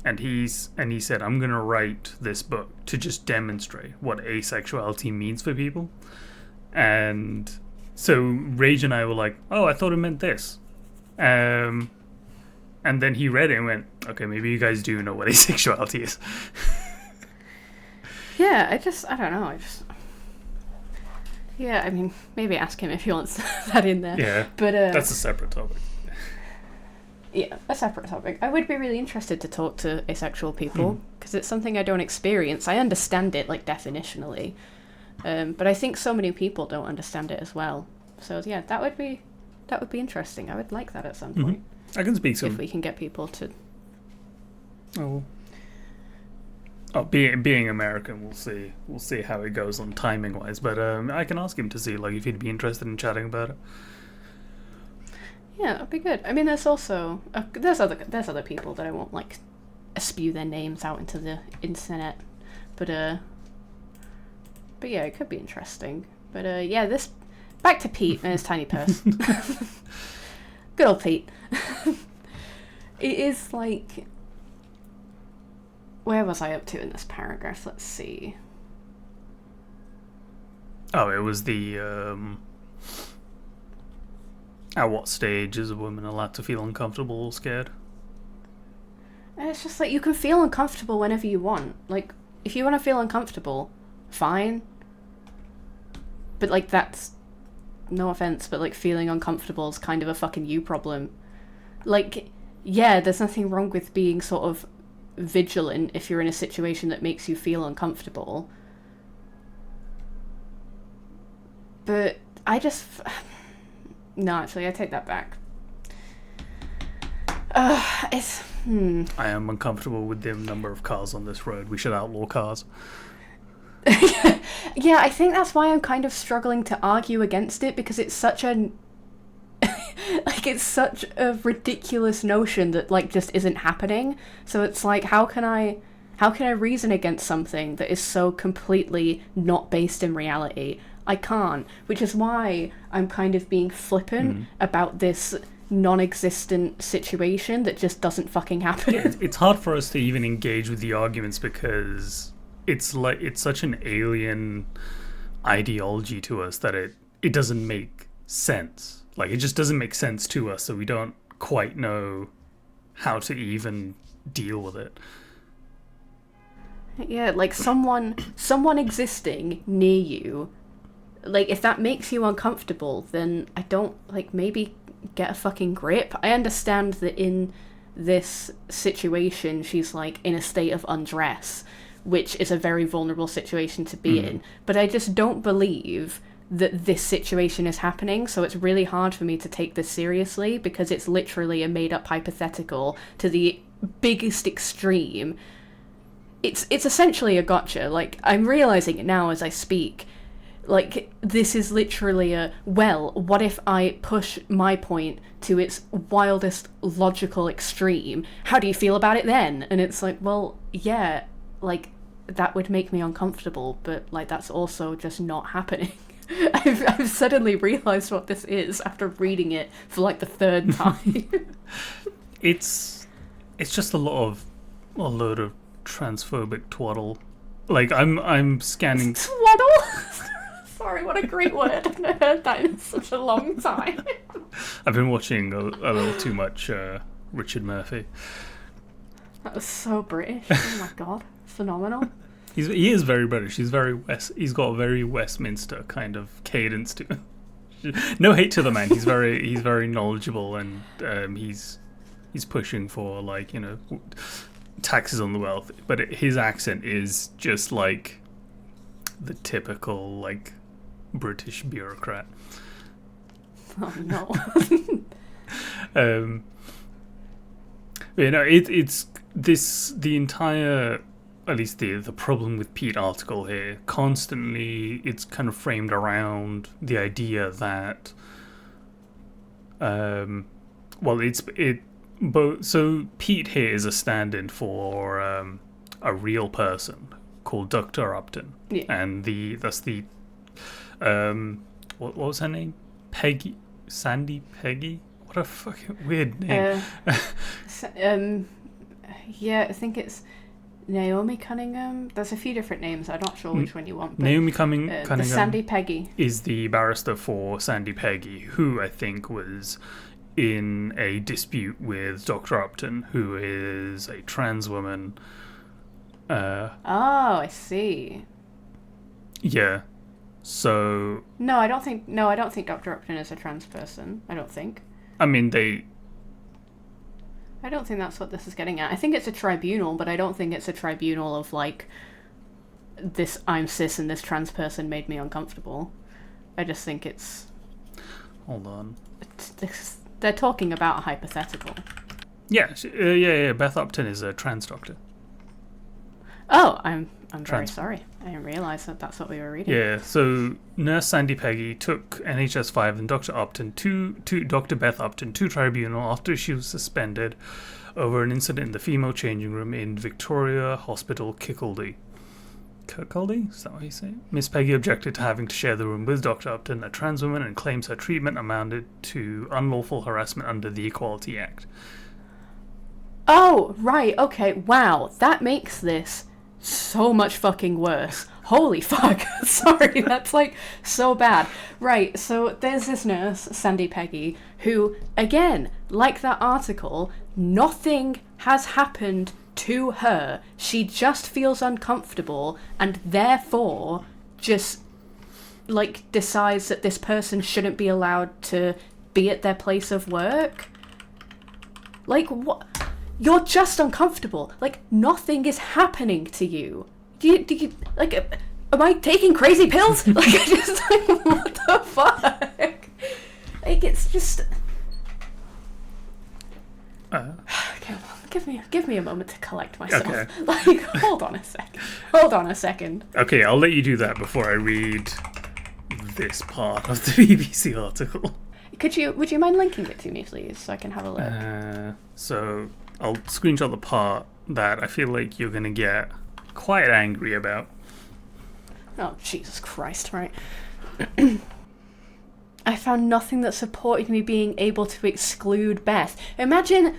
and he said, I'm gonna write this book to just demonstrate what asexuality means for people. And so Rage and I were like, oh, I thought it meant this. And then he read it and went, okay, maybe you guys do know what asexuality is. Yeah, I don't know, yeah, I mean, maybe ask him if he wants that in there. Yeah, but that's a separate topic. Yeah, a separate topic. I would be really interested to talk to asexual people, because it's something I don't experience. I understand it, like, definitionally, but I think so many people don't understand it as well. So yeah, that would be interesting. I would like that at some point. I can speak some. If we can get people to... being American, we'll see how it goes on timing wise. But I can ask him to see like if he'd be interested in chatting about it. Yeah, that'd be good. I mean, there's also there's other people that I won't like spew their names out into the internet, but yeah, it could be interesting. But yeah, this back to Pete and his tiny purse. Good old Pete. It is like. Where was I up to in this paragraph? Let's see. Oh, it was the... at what stage is a woman allowed to feel uncomfortable or scared? And it's just like, you can feel uncomfortable whenever you want. Like, if you want to feel uncomfortable, fine. But, like, that's... No offense, but, like, feeling uncomfortable is kind of a fucking you problem. Like, yeah, there's nothing wrong with being sort of vigilant if you're in a situation that makes you feel uncomfortable, but I just no, actually I take that back. It's I am uncomfortable with the number of cars on this road. We should outlaw cars. Yeah, I think that's why I'm kind of struggling to argue against it, because it's such a like, it's such a ridiculous notion that, like, just isn't happening. So it's like, how can I reason against something that is so completely not based in reality? I can't, which is why I'm kind of being flippant about this non-existent situation that just doesn't fucking happen. Yeah, it's hard for us to even engage with the arguments because it's such an alien ideology to us that it doesn't make sense. Like, it just doesn't make sense to us, so we don't quite know how to even deal with it. Yeah, like someone existing near you, like if that makes you uncomfortable, then I don't, like, maybe get a fucking grip. I understand that in this situation she's like in a state of undress, which is a very vulnerable situation to be in, but I just don't believe that this situation is happening, so it's really hard for me to take this seriously, because it's literally a made-up hypothetical to the biggest extreme. It's essentially a gotcha. Like, I'm realizing it now as I speak. Like, this is literally a, well, what if I push my point to its wildest logical extreme? How do you feel about it then? And it's like, well, yeah, like, that would make me uncomfortable, but, like, that's also just not happening. I've suddenly realised what this is after reading it for, like, the third time. It's just a load of transphobic twaddle. Like, I'm scanning... Twaddle? Sorry, what a great word. I've not heard that in such a long time. I've been watching a little too much Richard Murphy. That was so British. Oh my god. Phenomenal. He is very British. He's got a very Westminster kind of cadence to him. No hate to the man. He's very knowledgeable, and he's pushing for, like, you know, taxes on the wealth, but his accent is just like the typical, like, British bureaucrat. Oh no. You know, it's this, the entire, at least the problem with Pete article here, constantly it's kind of framed around the idea that so Pete here is a stand-in for a real person called Dr. Upton. Yeah. And that's the what was her name? Sandy Peggy? What a fucking weird name. Yeah, I think it's Naomi Cunningham. There's a few different names. I'm not sure which one you want. But, Naomi Cunningham. Sandy Peggy is the barrister for Sandy Peggy, who I think was in a dispute with Dr. Upton, who is a trans woman. Oh, I see. Yeah. So No, I don't think Dr. Upton is a trans person. I don't think. I mean, I don't think that's what this is getting at. I think it's a tribunal, but I don't think it's a tribunal of, like, this, I'm cis and this trans person made me uncomfortable. I just think it's... Hold on. They're talking about a hypothetical. Yeah, yeah. Beth Upton is a trans doctor. Oh, I'm very sorry. I didn't realise that that's what we were reading. Yeah, so Nurse Sandy Peggy took NHS5 and Dr. Upton to Dr. Beth Upton to tribunal after she was suspended over an incident in the female changing room in Victoria Hospital, Kirkcaldy. Kirkcaldy? Is that what you say? Miss Peggy objected to having to share the room with Dr. Upton, a trans woman, and claims her treatment amounted to unlawful harassment under the Equality Act. Oh, right, okay, wow, that makes this so much fucking worse. Holy fuck. Sorry, that's, like, so bad. Right, so there's this nurse, Sandy Peggy, who, again, like that article, nothing has happened to her. She just feels uncomfortable and therefore just, like, decides that this person shouldn't be allowed to be at their place of work. Like, what? You're just uncomfortable. Like, nothing is happening to you. Do you, like, am I taking crazy pills? Like, I just, like, what the fuck? Like, it's just... Okay, give me a moment to collect myself. Okay. Like, hold on a second. Okay, I'll let you do that before I read this part of the BBC article. Would you mind linking it to me, please, so I can have a look? So I'll screenshot the part that I feel like you're gonna get quite angry about. Oh, Jesus Christ, right. I found nothing that supported me being able to exclude Beth. Imagine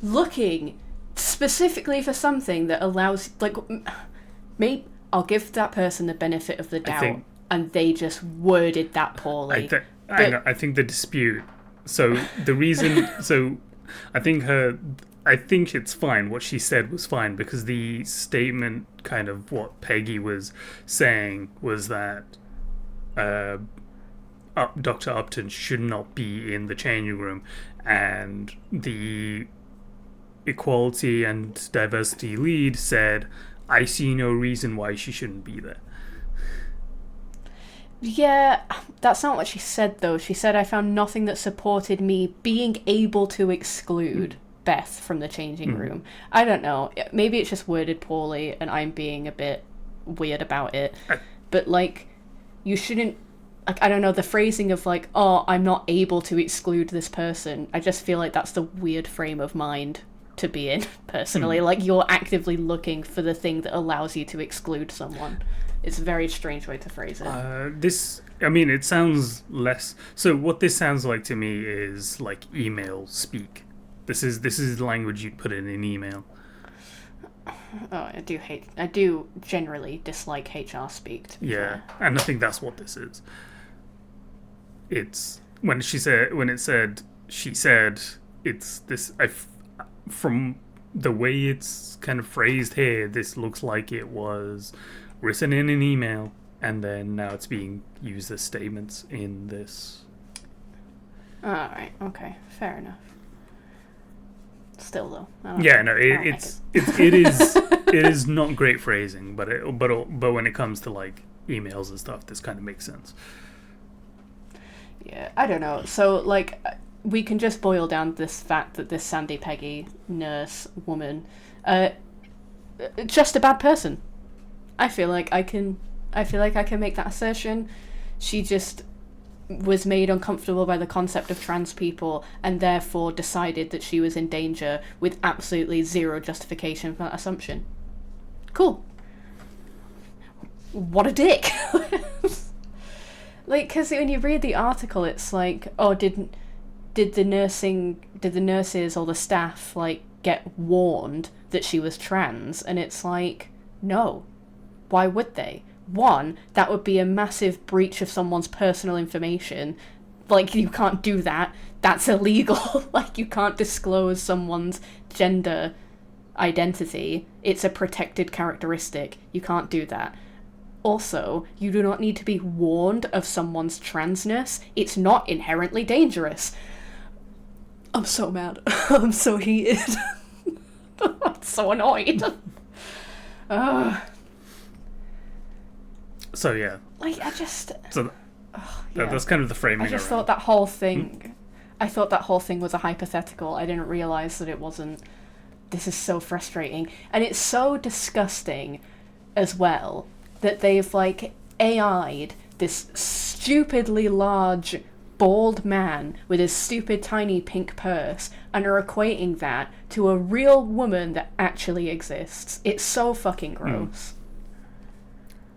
looking specifically for something that allows, like, I'll give that person the benefit of the doubt, and they just worded that poorly. But I think the dispute. So the reason. So I think her. I think it's fine. What she said was fine because the statement, kind of what Peggy was saying, was that uh, Dr. Upton should not be in the changing room, and the equality and diversity lead said, "I see no reason why she shouldn't be there." yeah, that's not what she said though. She said I found nothing that supported me being able to exclude Beth from the changing room. I don't know. Maybe it's just worded poorly and I'm being a bit weird about it. But like, you shouldn't, like, I don't know, the phrasing of like, oh, I'm not able to exclude this person. I just feel like that's the weird frame of mind to be in, personally. Like, you're actively looking for the thing that allows you to exclude someone. It's a very strange way to phrase it. It sounds less. So what this sounds like to me is like email speak. This is the language you'd put in an email. Oh, I do generally dislike HR speak, to be fair. And I think that's what this is. It's when she said it's this. From the way it's kind of phrased here, this looks like it was written in an email, and then now it's being used as statements in this. Alright, okay, fair enough. Still though. It is not great phrasing, but when it comes to like emails and stuff, this kind of makes sense. Yeah, I don't know. So like, we can just boil down this fact that this Sandy Peggy nurse woman, just a bad person. I feel like I can make that assertion. She just was made uncomfortable by the concept of trans people and therefore decided that she was in danger with absolutely zero justification for that assumption. Cool. What a dick. Like, because when you read the article, it's like, oh, did the nurses or the staff like get warned that she was trans? And it's like, no. Why would they? One, that would be a massive breach of someone's personal information. Like, you can't do that. That's illegal. Like, you can't disclose someone's gender identity. It's a protected characteristic. You can't do that. Also, you do not need to be warned of someone's transness. It's not inherently dangerous. I'm so mad. I'm so heated. I'm so annoyed. So yeah. Like, I just... So that's kind of the framing. I just thought that whole thing... I thought that whole thing was a hypothetical. I didn't realise that it wasn't. This is so frustrating. And it's so disgusting as well that they've, like, AI'd this stupidly large, bald man with his stupid tiny pink purse and are equating that to a real woman that actually exists. It's so fucking gross.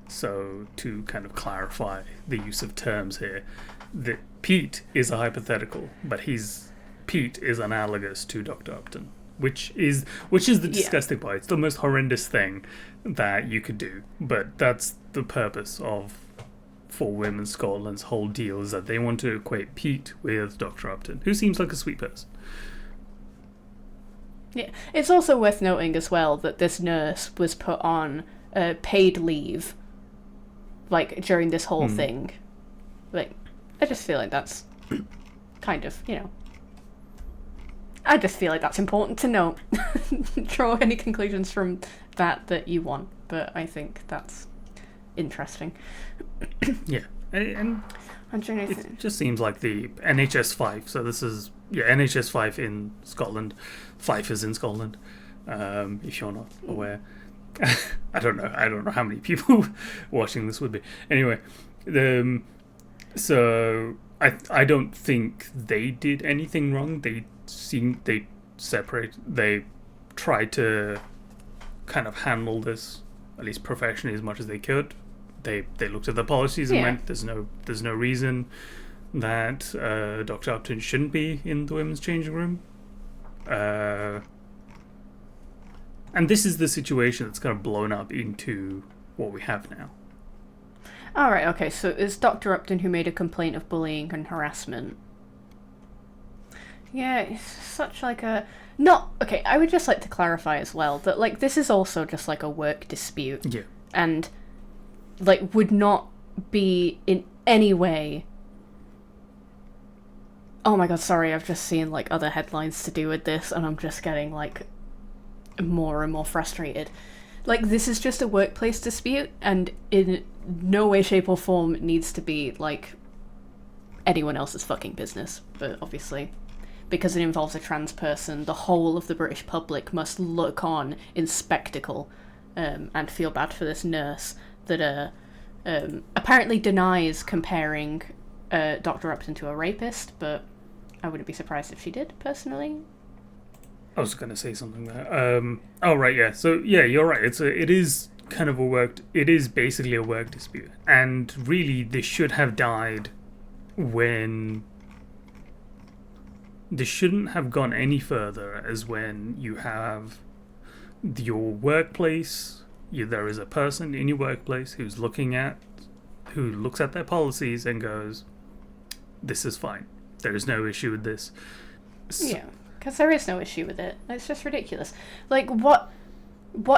So, to kind of clarify the use of terms here, that Pete is a hypothetical, but Pete is analogous to Dr. Upton, which is the disgusting part. It's the most horrendous thing that you could do, but that's the purpose of For Women Scotland's whole deal, is that they want to equate Pete with Dr. Upton, who seems like a sweet person. Yeah, it's also worth noting as well that this nurse was put on paid leave, like, during this whole thing. Like, I just feel like that's kind of, I just feel like that's important to note. Draw any conclusions from that you want, but I think that's interesting. Yeah, and it just seems like the NHS 5, so this is, NHS 5 in Scotland. Fife is in Scotland, if you're not aware. I don't know how many people watching this would be. Anyway, so I don't think they did anything wrong. They tried to kind of handle this at least professionally as much as they could. They looked at the policies and went, there's no reason that Dr. Upton shouldn't be in the women's changing room. And this is the situation that's kind of blown up into what we have now. All right, okay, so it's Dr. Upton who made a complaint of bullying and harassment. Yeah, it's such like a... Not... Okay, I would just like to clarify as well that, like, this is also just like a work dispute. Yeah. And, like, would not be in any way... Oh my god, sorry, I've just seen, like, other headlines to do with this, and I'm just getting, like, more and more frustrated. Like, this is just a workplace dispute, and in no way, shape, or form needs to be, like, anyone else's fucking business. But obviously, because it involves a trans person, the whole of the British public must look on in spectacle and feel bad for this nurse that apparently denies comparing Dr. Upton to a rapist, but I wouldn't be surprised if she did, personally. I was going to say something there. Oh, right, yeah. So, yeah, you're right. It is kind of it is basically a work dispute. And really, this should have died when... This shouldn't have gone any further as when you have your workplace, there is a person in your workplace who looks at their policies and goes, this is fine. There is no issue with this. Yeah. Because there is no issue with it. It's just ridiculous. Like, what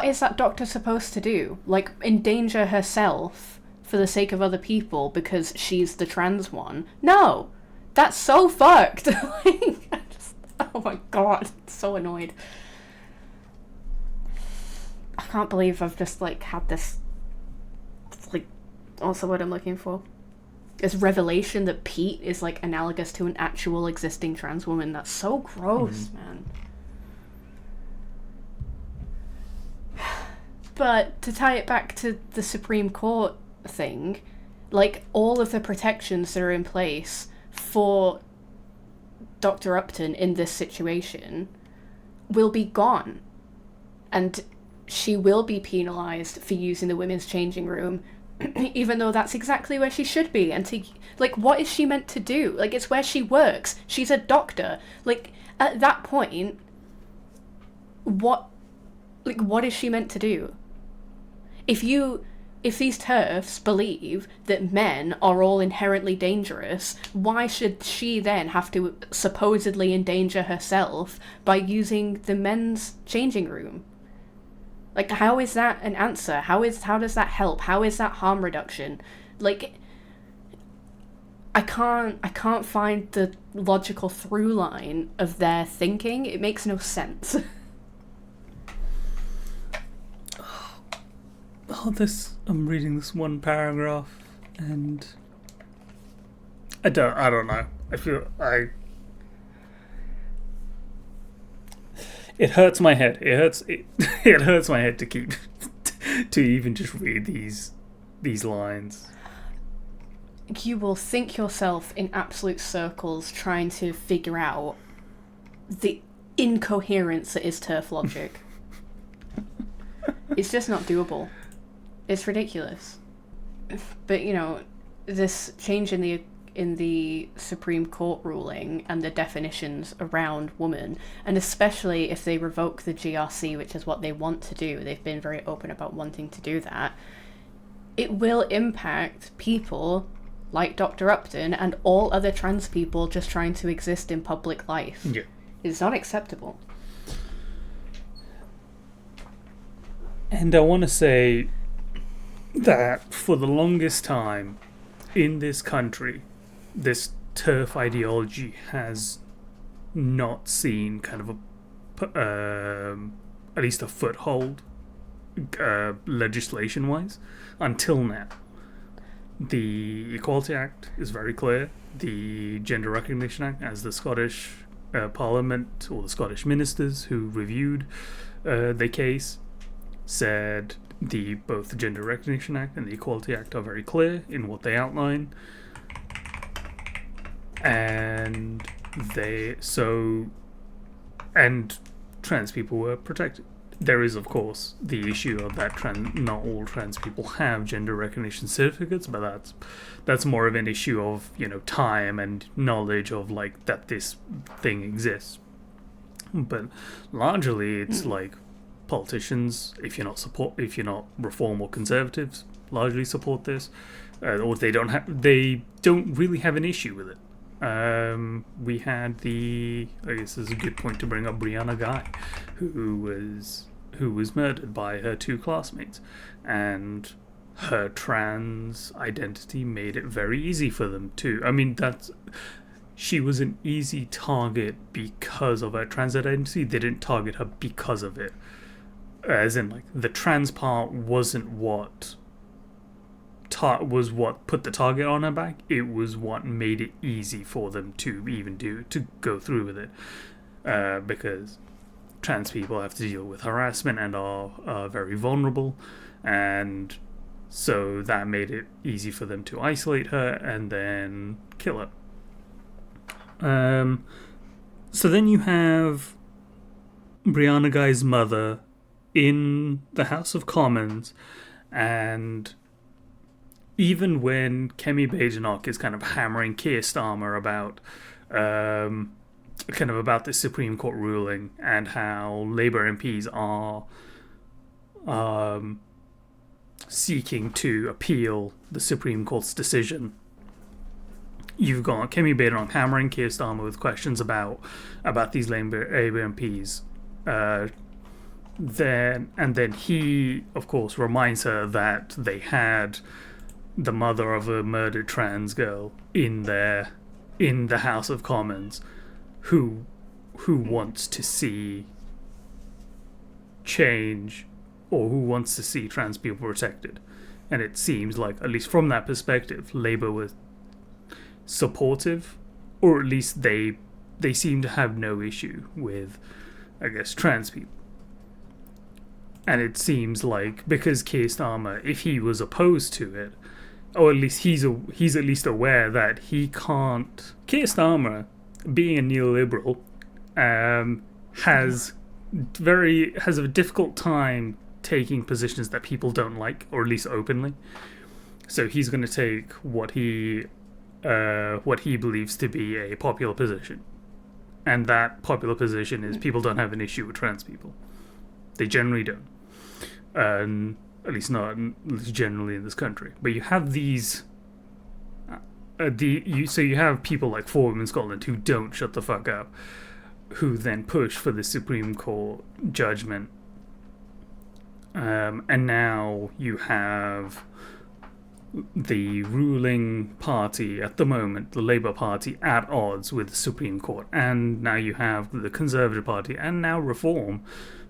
is that doctor supposed to do? Like, endanger herself for the sake of other people because she's the trans one? No! That's so fucked! Like, oh my god, I'm so annoyed. I can't believe I've just, like, had this, like, what's the word I'm looking for? This revelation that Pete is, like, analogous to an actual existing trans woman. That's so gross, man. But to tie it back to the Supreme Court thing, like, all of the protections that are in place for Dr. Upton in this situation will be gone. And she will be penalised for using the women's changing room, even though that's exactly where she should be. And to, like, what is she meant to do? Like, it's where she works. She's a doctor. Like, at that point, what is she meant to do? If these TERFs believe that men are all inherently dangerous, why should she then have to supposedly endanger herself by using the men's changing room? Like, how is that an answer? How does that help? How is that harm reduction? Like, I can't find the logical through line of their thinking. It makes no sense. I'm reading this one paragraph, and I don't know. It hurts my head. It hurts my head to keep to even just read these lines. You will think yourself in absolute circles trying to figure out the incoherence that is TERF logic. It's just not doable. It's ridiculous. But, you know, this change in the Supreme Court ruling and the definitions around woman, and especially if they revoke the GRC, which is what they want to do, they've been very open about wanting to do that, it will impact people like Dr. Upton and all other trans people just trying to exist in public life. Yeah. It's not acceptable. And I want to say that for the longest time in this country, this TERF ideology has not seen kind of at least a foothold legislation-wise until now. The Equality Act is very clear. The Gender Recognition Act, as the Scottish Parliament or the Scottish ministers who reviewed the case said, both the Gender Recognition Act and the Equality Act are very clear in what they outline, and trans people were protected. There is, of course, the issue of that not all trans people have gender recognition certificates, but that's more of an issue of, you know, time and knowledge of, like, that this thing exists. But largely, it's like politicians, if you're not Reform or Conservatives, largely support this. or they don't really have an issue with it. We had I guess this is a good point to bring up Brianna Guy, who was murdered by her two classmates, and her trans identity made it very easy for them to. I mean, she was an easy target because of her trans identity. They didn't target her because of it, as in like the trans part wasn't what put the target on her back. It was what made it easy for them to go through with it, because trans people have to deal with harassment and are very vulnerable, and so that made it easy for them to isolate her and then kill her. So then you have Brianna Guy's mother in the House of Commons, and even when Kemi Badenoch is kind of hammering Keir Starmer about about the Supreme Court ruling and how Labour MPs are seeking to appeal the Supreme Court's decision, you've got Kemi Badenoch hammering Keir Starmer with questions about these Labour MPs. Then he, of course, reminds her that they had the mother of a murdered trans girl in the House of Commons, who wants to see change, or who wants to see trans people protected. And it seems like, at least from that perspective, Labour was supportive, or at least they seem to have no issue with, I guess, trans people. And it seems like, because Keir Starmer, if he was opposed to it, or at least he's at least aware that he can't. Keir Starmer, being a neoliberal, has a difficult time taking positions that people don't like, or at least openly. So he's going to take what he believes to be a popular position, and that popular position is people don't have an issue with trans people. They generally don't. At least not generally in this country. But you have these you have people like Four Women Scotland who don't shut the fuck up, who then push for the Supreme Court judgment, and now you have the ruling party at the moment, the Labour Party, at odds with the Supreme Court, and now you have the Conservative Party and now Reform,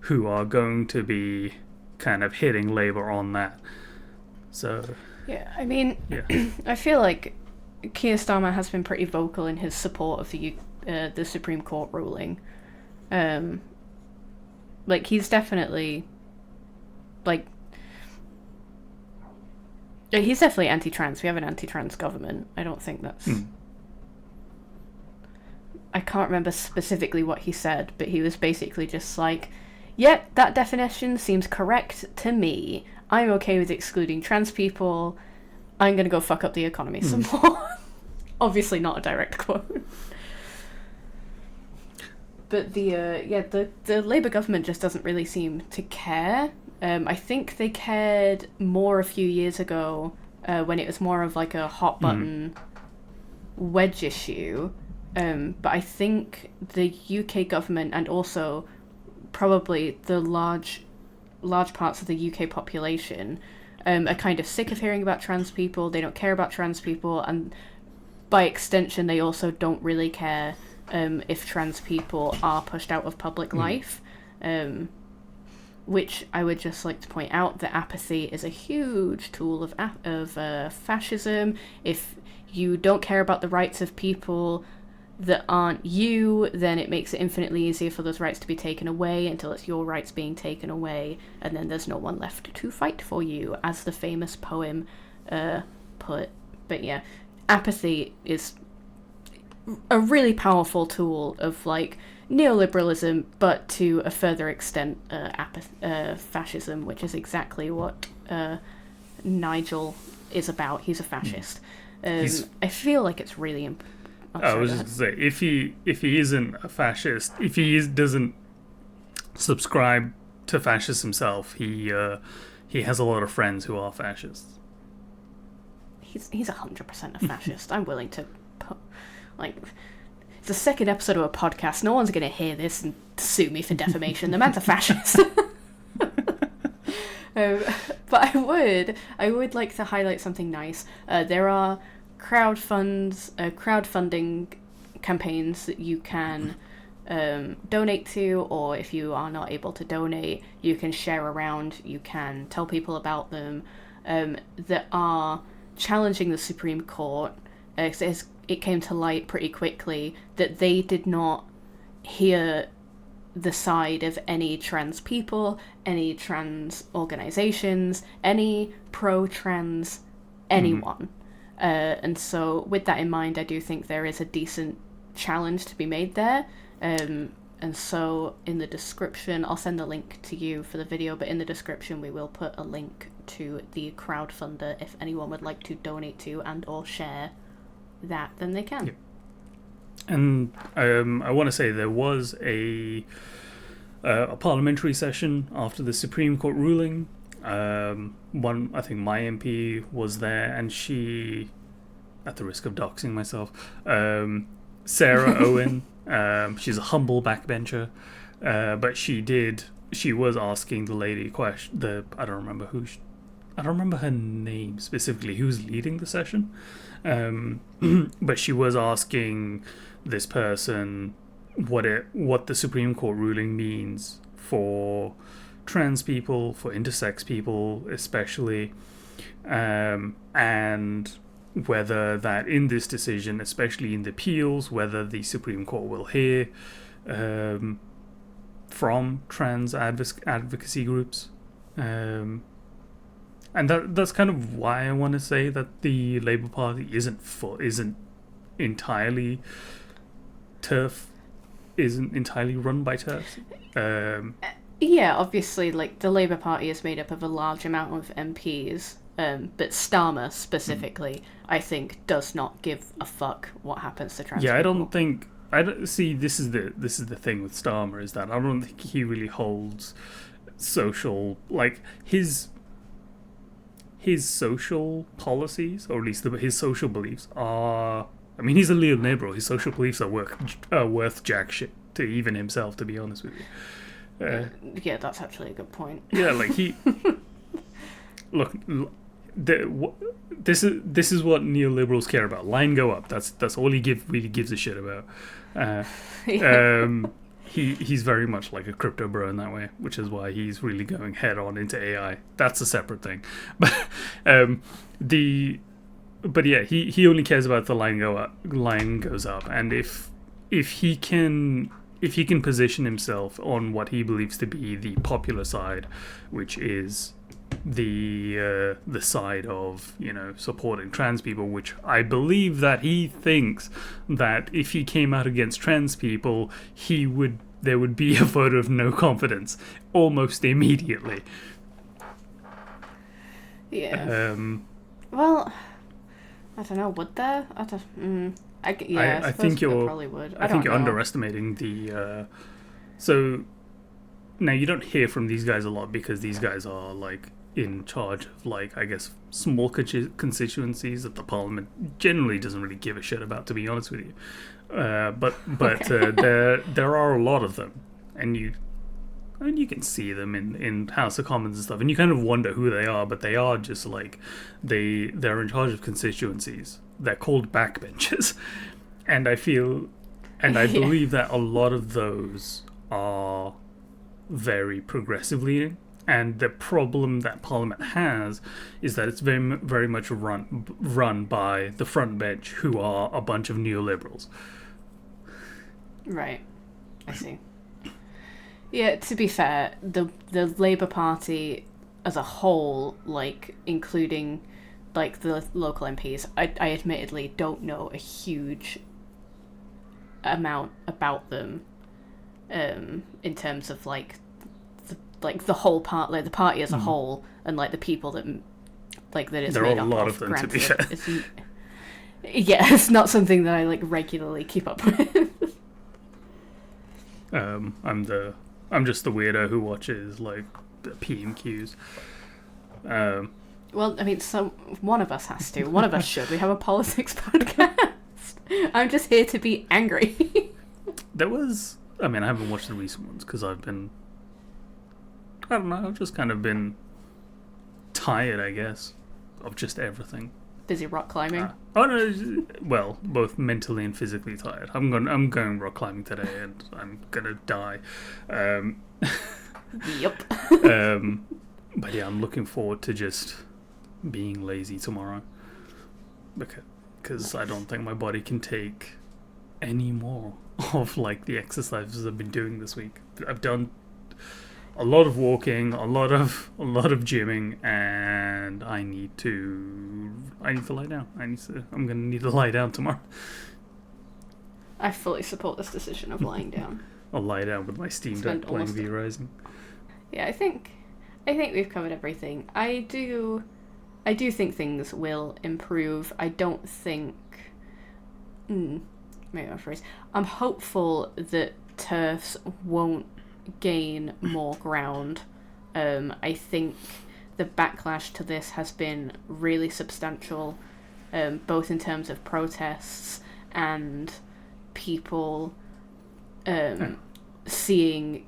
who are going to be kind of hitting Labour on that. So yeah, I mean, yeah. I feel like Keir Starmer has been pretty vocal in his support of the Supreme Court ruling. Like, he's definitely he's definitely anti-trans. We have an anti-trans government. I don't think that's. I can't remember specifically what he said, but he was basically just like, yeah, that definition seems correct to me. I'm okay with excluding trans people. I'm going to go fuck up the economy some more. Obviously not a direct quote. But the Labour government just doesn't really seem to care. I think they cared more a few years ago when it was more of like a hot button wedge issue. But I think the UK government, and also probably the large parts of the UK population, are kind of sick of hearing about trans people. They don't care about trans people, and by extension they also don't really care if trans people are pushed out of public life, which I would just like to point out that apathy is a huge tool of fascism. If you don't care about the rights of people that aren't you, then it makes it infinitely easier for those rights to be taken away until it's your rights being taken away, and then there's no one left to fight for you, as the famous poem put. But yeah, apathy is a really powerful tool of like neoliberalism, but to a further extent fascism, which is exactly what Nigel is about. He's a fascist. I feel like it's really important. I was just going to say, if he isn't a fascist, if he doesn't subscribe to fascists himself, he has a lot of friends who are fascists. he's 100% a fascist. I'm willing to put, like, it's the second episode of a podcast. No one's going to hear this and sue me for defamation. The man's a fascist. But I would like to highlight something nice. There are crowdfunding campaigns that you can donate to, or if you are not able to donate, you can share around, you can tell people about them, that are challenging the Supreme Court. It came to light pretty quickly that they did not hear the side of any trans people, any trans organizations, any pro-trans anyone. And so with that in mind, I do think there is a decent challenge to be made there. And so in the description, I'll send the link to you for the video, but in the description we will put a link to the crowdfunder if anyone would like to donate to and or share that, then they can. Yep. And I want to say there was a parliamentary session after the Supreme Court ruling. I think my MP was there, and she, at the risk of doxing myself, Sarah Owen, she's a humble backbencher, but she was asking the lady I don't remember her name specifically, who's leading the session, but she was asking this person what the Supreme Court ruling means for trans people, for intersex people especially, and whether that in this decision, especially in the appeals, whether the Supreme Court will hear from trans advocacy groups. And that's kind of why I want to say that the Labour Party isn't entirely TERF, isn't entirely run by TERFs. Yeah, obviously, like, the Labour Party is made up of a large amount of MPs, but Starmer specifically, I think, does not give a fuck what happens to trans people. I don't see. This is the thing with Starmer, is that I don't think he really holds social, like, his social policies, or at least his social beliefs are. I mean, he's a neoliberal. His social beliefs are worth jack shit to even himself, to be honest with you. Yeah, that's actually a good point. Yeah, like he. Look, this is what neoliberals care about. Line go up. That's all he really gives a shit about. He's very much like a crypto bro in that way, which is why he's really going head on into AI. That's a separate thing, but yeah, he only cares about the line goes up, and if he can position himself on what he believes to be the popular side, which is the side of, supporting trans people, which I believe that he thinks that if he came out against trans people, there would be a vote of no confidence almost immediately. Yeah. Well, I don't know. Would there? I think you're probably would. I think you're underestimating the. So now you don't hear from these guys a lot because these guys are like in charge of, like, I guess, small constituencies that the Parliament generally doesn't really give a shit about, to be honest with you. But there are a lot of them, and you can see them in House of Commons and stuff, and you kind of wonder who they are, but they are just like they're in charge of constituencies. They're called backbenchers, and I believe that a lot of those are very progressive leaning. And the problem that Parliament has is that it's very, very much run by the front bench, who are a bunch of neoliberals. Right, I see. Yeah, to be fair, the Labour Party as a whole, like, including, like, the local MPs, I admittedly don't know a huge amount about them, in terms of, like the whole part, like the party as a whole, and like the people that it's there made are up a lot of. of them, to be fair. It's not something that I like regularly keep up with. I'm just the weirdo who watches like the PMQs. Well, I mean, one of us has to. One of us should. We have a politics podcast. I'm just here to be angry. There was... I mean, I haven't watched the recent ones because I've been... I don't know, I've just kind of been tired, I guess, of just everything. Busy rock climbing. Oh no! Well, both mentally and physically tired. I'm going rock climbing today, and I'm gonna die. Yep. But yeah, I'm looking forward to just being lazy tomorrow, because I don't think my body can take any more of like the exercises I've been doing this week. I've done a lot of walking, a lot of gymming, and I need to lie down. I'm gonna need to lie down tomorrow. I fully support this decision of lying down. I'll lie down with my Steam Deck playing V Rising. Yeah, I think we've covered everything. I do think things will improve. I don't think. Maybe my phrase. I'm hopeful that TERFs won't gain more ground. I think the backlash to this has been really substantial, both in terms of protests and people seeing.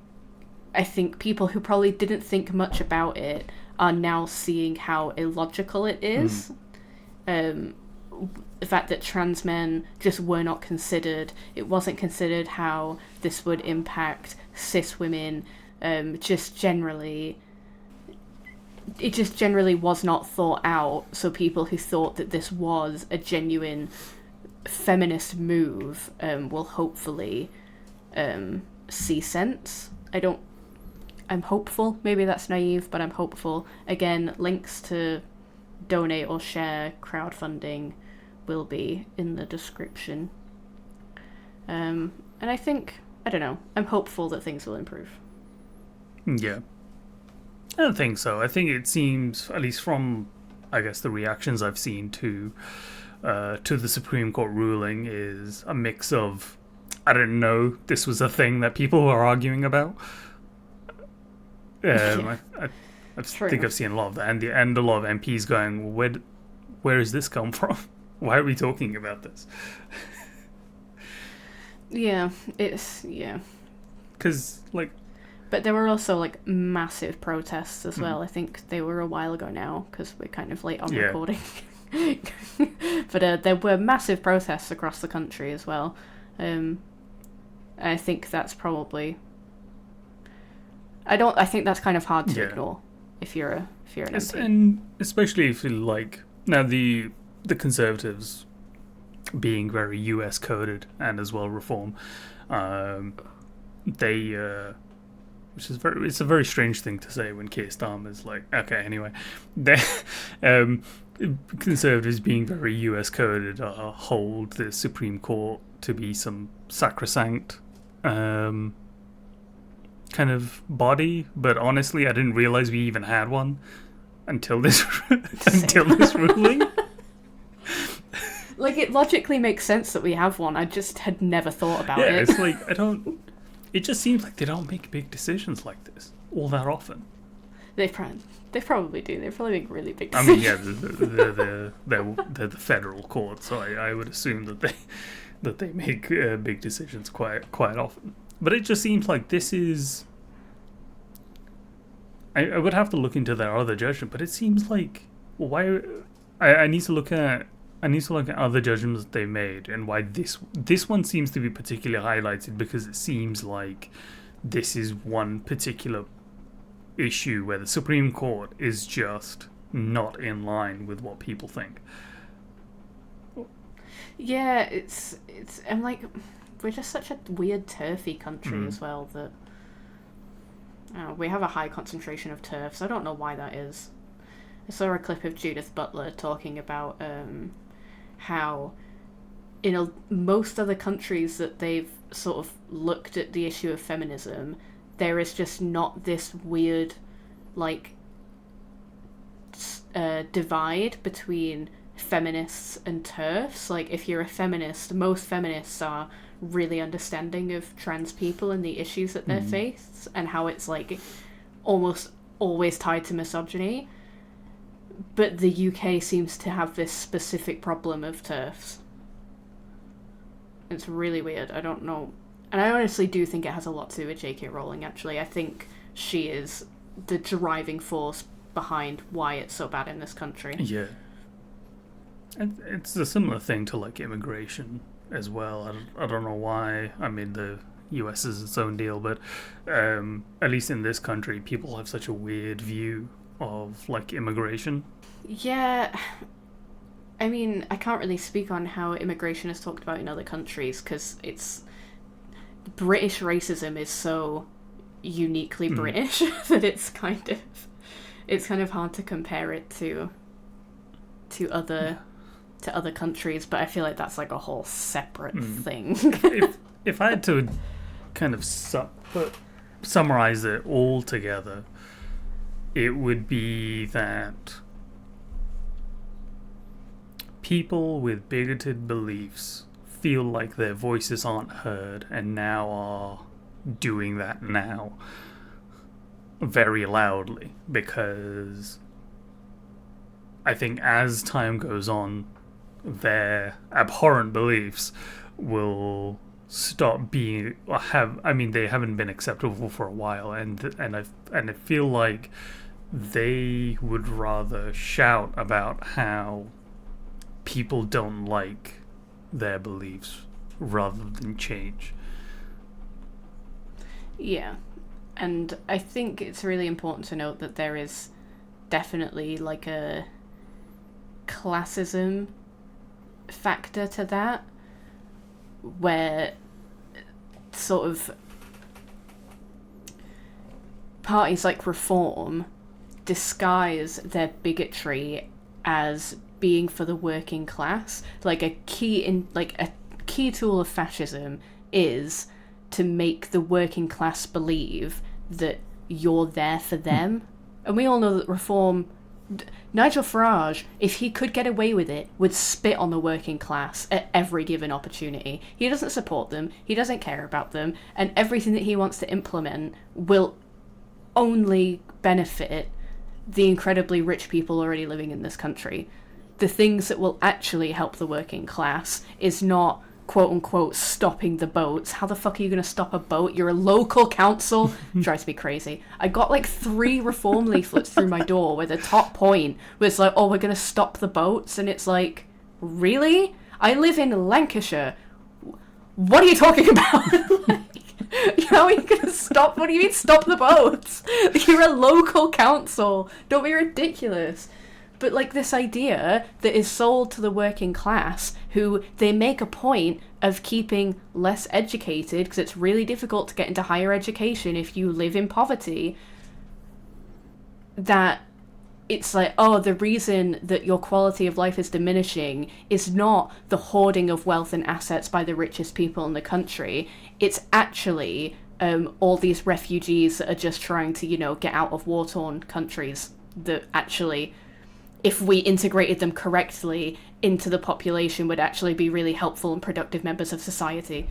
I think people who probably didn't think much about it are now seeing how illogical it is. The fact that trans men just were not considered. It wasn't considered how this would impact cis women. It just generally was not thought out. So people who thought that this was a genuine feminist move will hopefully see sense. I'm hopeful. Maybe that's naive, but I'm hopeful. Again, links to donate or share crowdfunding will be in the description. And I think, I don't know, I'm hopeful that things will improve. Yeah. I don't think so. I think it seems, at least from, I guess, the reactions I've seen to the Supreme Court ruling, is a mix of, I didn't know this was a thing that people were arguing about. I think I've seen a lot of that, and a lot of MPs going, where has this come from? Why are we talking about this? Yeah. Because, like... But there were also, like, massive protests as well. I think they were a while ago now, because we're kind of late on recording. But there were massive protests across the country as well. I think that's probably... I think that's kind of hard to ignore if you're an MP. And especially if you like... Now, the Conservatives being very US coded and as well reform, they it's a very strange thing to say when Keir Starmer's like, okay, anyway, Conservatives being very US coded hold the Supreme Court to be some sacrosanct kind of body, but honestly I didn't realize we even had one until this ruling. Like, it logically makes sense that we have one. I just had never thought about it. Yeah, it's like, it just seems like they don't make big decisions like this all that often. They probably do. They probably make really big decisions. I mean, yeah, they're the federal court, so I would assume that they make big decisions quite often. But it just seems like this is... I would have to look into their other judgment, but it seems like, why... I need to look at other judgments they've made, and why this one seems to be particularly highlighted, because it seems like this is one particular issue where the Supreme Court is just not in line with what people think. Yeah, it's I'm like, we're just such a weird TERFy country as well, that we have a high concentration of TERFs. I don't know why that is. I saw a clip of Judith Butler talking about how in most other countries that they've sort of looked at the issue of feminism, there is just not this weird, like, divide between feminists and TERFs. Like, if you're a feminist, most feminists are really understanding of trans people and the issues that they face, and how it's, like, almost always tied to misogyny. But the UK seems to have this specific problem of TERFs. It's really weird. I don't know. And I honestly do think it has a lot to do with J.K. Rowling, actually. I think she is the driving force behind why it's so bad in this country. Yeah. It's a similar thing to, like, immigration as well. I don't know why. I mean, the US is its own deal, but at least in this country, people have such a weird view of, like, immigration. Yeah, I mean, I can't really speak on how immigration is talked about in other countries, because British racism is so uniquely British that it's kind of hard to compare it to other countries, but I feel like that's like a whole separate thing. if I had to kind of summarize it all together, it would be that people with bigoted beliefs feel like their voices aren't heard, and now are doing that now very loudly, because I think as time goes on, their abhorrent beliefs will stop being they haven't been acceptable for a while, and I feel like they would rather shout about how people don't like their beliefs rather than change. Yeah, and I think it's really important to note that there is definitely like a classism factor to that, where sort of parties like Reform disguise their bigotry as being for the working class. Like a key tool of fascism is to make the working class believe that you're there for them. And we all know that Reform, Nigel Farage, if he could get away with it, would spit on the working class at every given opportunity. He doesn't support them, he doesn't care about them, and everything that he wants to implement will only benefit the incredibly rich people already living in this country. The things that will actually help the working class is not, quote-unquote, stopping the boats. How the fuck are you going to stop a boat? You're a local council. Drives me crazy. I got like 3 Reform leaflets through my door where the top point was like, oh, we're going to stop the boats. And it's like, really? I live in Lancashire. What are you talking about? Like, how are you going to stop? What do you mean stop the boats? You're a local council. Don't be ridiculous. But like this idea that is sold to the working class, who they make a point of keeping less educated because it's really difficult to get into higher education if you live in poverty, that it's like, oh, the reason that your quality of life is diminishing is not the hoarding of wealth and assets by the richest people in the country. It's actually all these refugees that are just trying to, get out of war-torn countries that actually, if we integrated them correctly into the population, would actually be really helpful and productive members of society.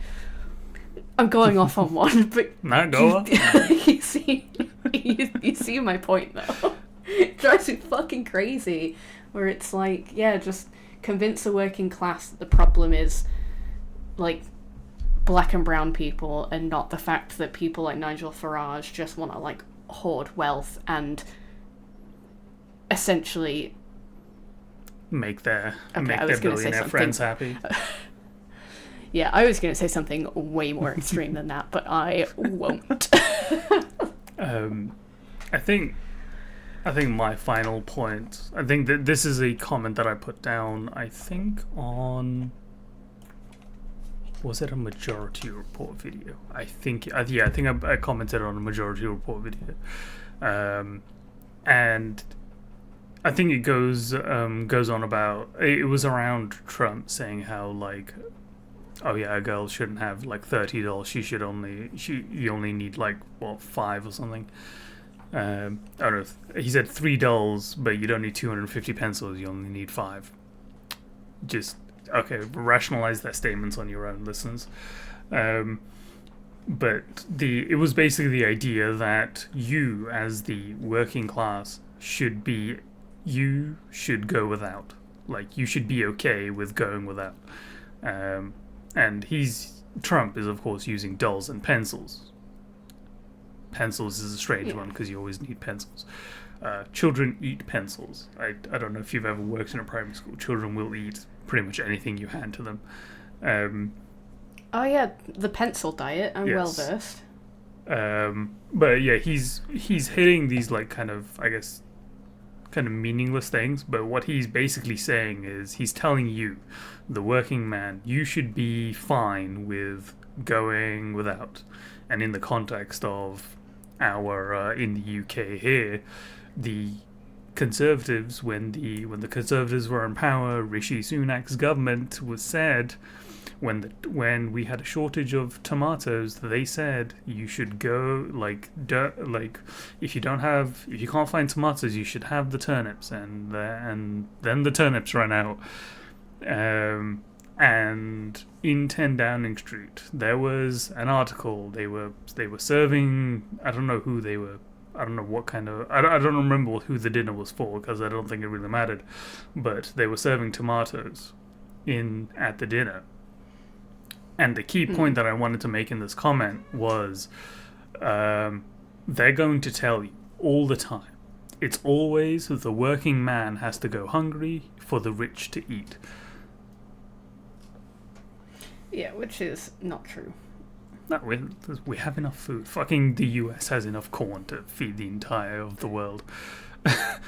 I'm going off on one, but you see my point though. It drives me fucking crazy, where it's like, yeah, just convince the working class that the problem is like black and brown people, and not the fact that people like Nigel Farage just want to like hoard wealth and essentially make their billionaire friends happy. Yeah, I was going to say something way more extreme than that, but I won't. I think my final point, I think that this is a comment that I put down, I think on, was it a Majority Report video? I think I commented on a Majority Report video. And I think it goes on about, it was around Trump saying how, like, oh yeah, a girl shouldn't have like $30. You only need like what, 5 or something. I don't know. He said $3, but you don't need 250 pencils. You only need 5. Just okay. Rationalize that statements on your own, listeners. But it was basically the idea that you, as the working class, should be you should go without. Like, you should be okay with going without. And Trump is, of course, using dolls and pencils. Pencils is a strange one because you always need pencils. Children eat pencils. I don't know if you've ever worked in a primary school. Children will eat pretty much anything you hand to them. Oh yeah, the pencil diet. I'm well versed. But yeah, he's hitting these like kind of meaningless things. But what he's basically saying is he's telling you, the working man, you should be fine with going without. And in the context of our in the UK here, the Conservatives, when the Conservatives were in power, Rishi Sunak's government was said, when we had a shortage of tomatoes, they said you should go if you can't find tomatoes, you should have the turnips, and then the turnips ran out. And in 10 Downing Street, there was an article. They were serving. I don't know who they were. I don't know what kind of. I don't remember who the dinner was for because I don't think it really mattered. But they were serving tomatoes at the dinner. And the key point that I wanted to make in this comment was, they're going to tell you all the time, it's always the working man has to go hungry for the rich to eat. Yeah, which is not true. No, we have enough food. Fucking the US has enough corn to feed the entire of the world.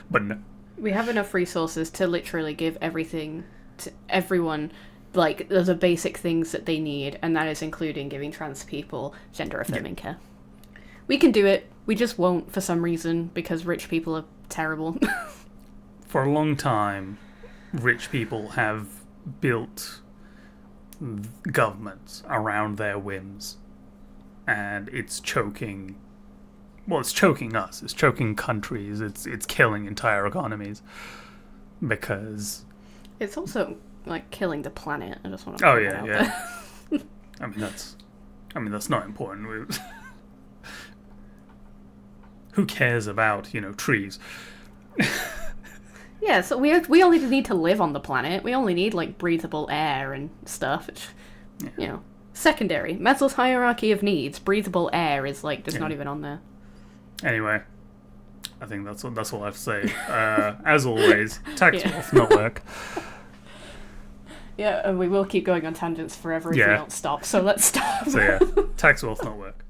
But no. We have enough resources to literally give everything to everyone, like the basic things that they need, and that is including giving trans people gender-affirming care. We can do it. We just won't for some reason because rich people are terrible. For a long time, rich people have built governments around their whims, and it's choking. Well, it's choking us. It's choking countries. It's killing entire economies because it's also like killing the planet. I just want to. Oh yeah. I mean that's not important. Who cares about trees? Yeah, so we only need to live on the planet. We only need like breathable air and stuff. It's, secondary. Maslow's hierarchy of needs. Breathable air is like just not even on there. Anyway, I think that's all I have to say. As always, tax wealth, not work. Yeah, and we will keep going on tangents forever if we don't stop. So let's stop. So yeah, tax wealth, not work.